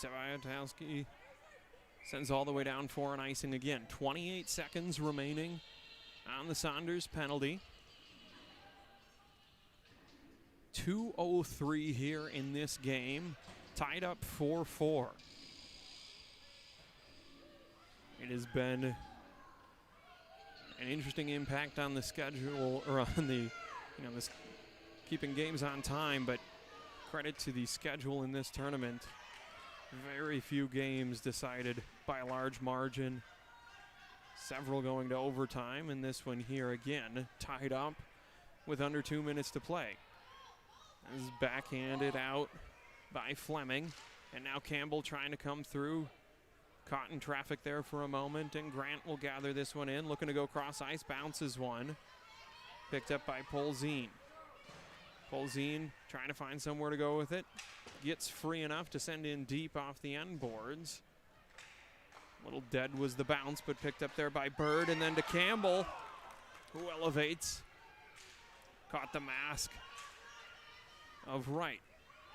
Saviatowski sends all the way down for an icing again. 28 seconds remaining on the Saunders penalty. 2:03 here in this game, tied up 4-4. It has been an interesting impact on the schedule, or on the, this keeping games on time, but credit to the schedule in this tournament. Very few games decided by a large margin, several going to overtime, and this one here again tied up with under 2 minutes to play. This is backhanded out by Fleming, and now Campbell trying to come through. Caught in traffic there for a moment, and Grant will gather this one in, looking to go cross ice, bounces one. Picked up by Polzine. Polzine trying to find somewhere to go with it. Gets free enough to send in deep off the end boards. A little dead was the bounce, but picked up there by Bird, and then to Campbell, who elevates. Caught the mask of Wright.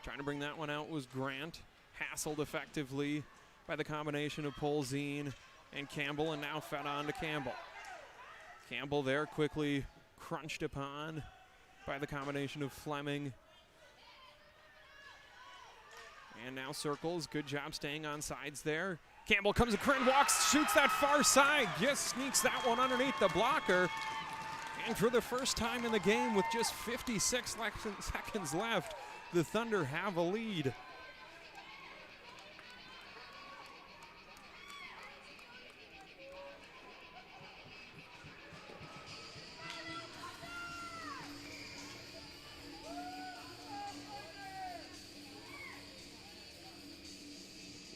Trying to bring that one out was Grant. Hassled effectively by the combination of Polzine and Campbell, and now fed on to Campbell. Campbell there quickly crunched upon by the combination of Fleming. And now circles. Good job staying on sides there. Campbell comes across, walks, shoots that far side. Just sneaks that one underneath the blocker. And for the first time in the game, with just 56 seconds left, the Thunder have a lead.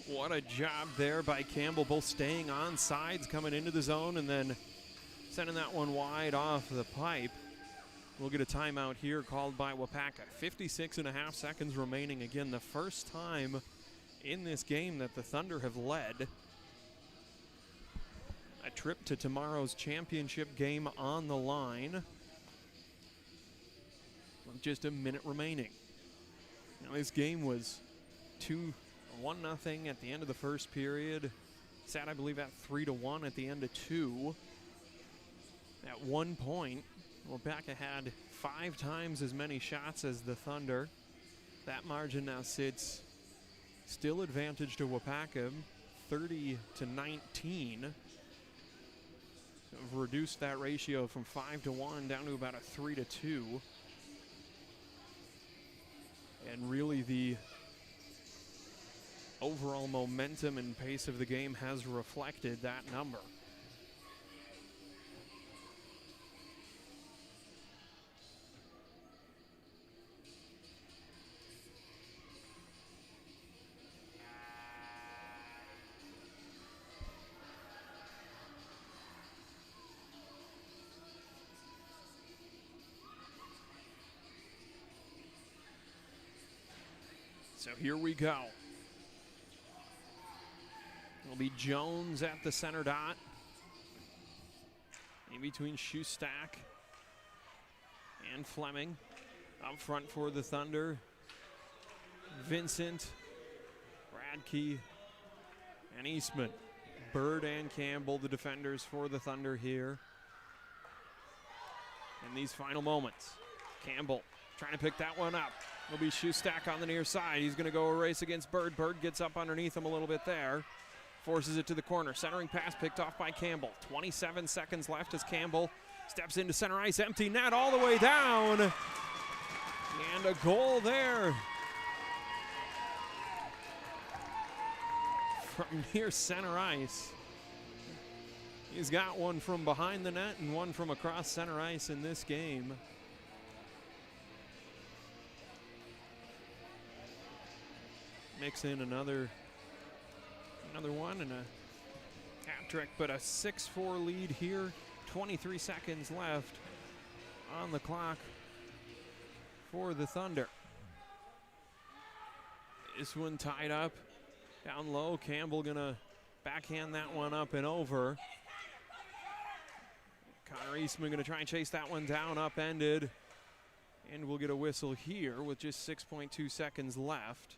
What a job there by Campbell, both staying on sides, coming into the zone, and then sending that one wide off the pipe. We'll get a timeout here called by Waupaca. 56.5 seconds remaining. Again, the first time in this game that the Thunder have led. A trip to tomorrow's championship game on the line. With just a minute remaining. Now, this game was 1-0 at the end of the first period. Sat, I believe, at 3-1 at the end of 2. At one point, Waupaca had 5 times as many shots as the Thunder. That margin now sits still advantage to Waupaca, 30-19. So we've reduced that ratio from 5-1 down to about a 3-2. And really the overall momentum and pace of the game has reflected that number. So here we go. It'll be Jones at the center dot. In between Shutout and Fleming. Up front for the Thunder, Vincent, Radke, and Eastman. Bird and Campbell, the defenders for the Thunder here. In these final moments, Campbell trying to pick that one up. It'll be Shutout on the near side. He's going to go a race against Bird. Bird gets up underneath him a little bit there. Forces it to the corner. Centering pass picked off by Campbell. 27 seconds left as Campbell steps into center ice. Empty net all the way down. And a goal there from near center ice. He's got one from behind the net and one from across center ice in this game. Mix in another one and a hat trick, but a 6-4 lead here. 23 seconds left on the clock for the Thunder. This one tied up down low. Campbell gonna backhand that one up and over. Connor Eastman gonna try and chase that one down, upended. And we'll get a whistle here with just 6.2 seconds left.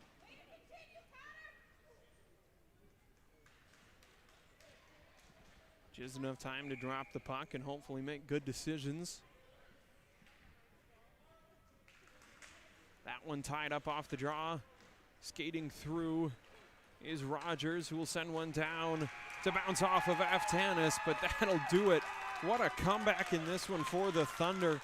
Just enough time to drop the puck and hopefully make good decisions. That one tied up off the draw. Skating through is Rogers, who will send one down to bounce off of Aftanis, but that'll do it. What a comeback in this one for the Thunder.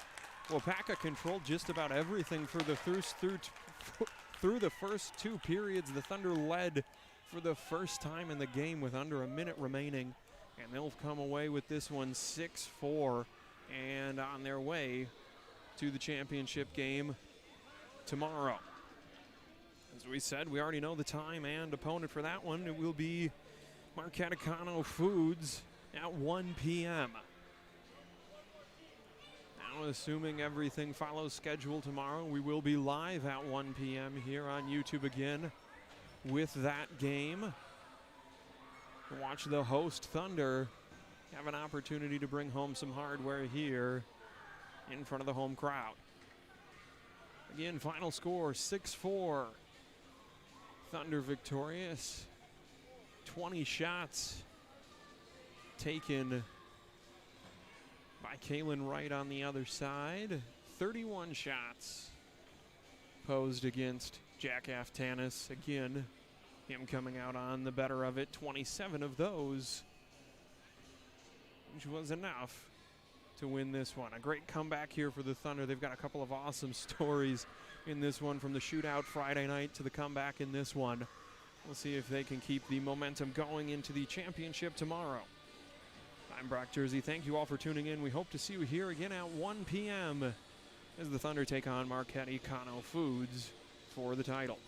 Waupaca controlled just about everything for the through the first two periods. The Thunder led for the first time in the game with under a minute remaining, and they'll come away with this one 6-4 and on their way to the championship game tomorrow. As we said, we already know the time and opponent for that one. It will be Marquette Foods at 1 p.m. Now, assuming everything follows schedule tomorrow, we will be live at 1 p.m. here on YouTube again with that game. Watch the host Thunder have an opportunity to bring home some hardware here in front of the home crowd. Again, final score 6-4. Thunder victorious. 20 shots taken by Kalen Wright on the other side. 31 shots posed against Jack Aftanis. Again, him coming out on the better of it. 27 of those, which was enough to win this one. A great comeback here for the Thunder. They've got a couple of awesome stories in this one, from the shootout Friday night to the comeback in this one. We'll see if they can keep the momentum going into the championship tomorrow. I'm Brock Jersey. Thank you all for tuning in. We hope to see you here again at 1 p.m. as the Thunder take on Marquette Foods for the title.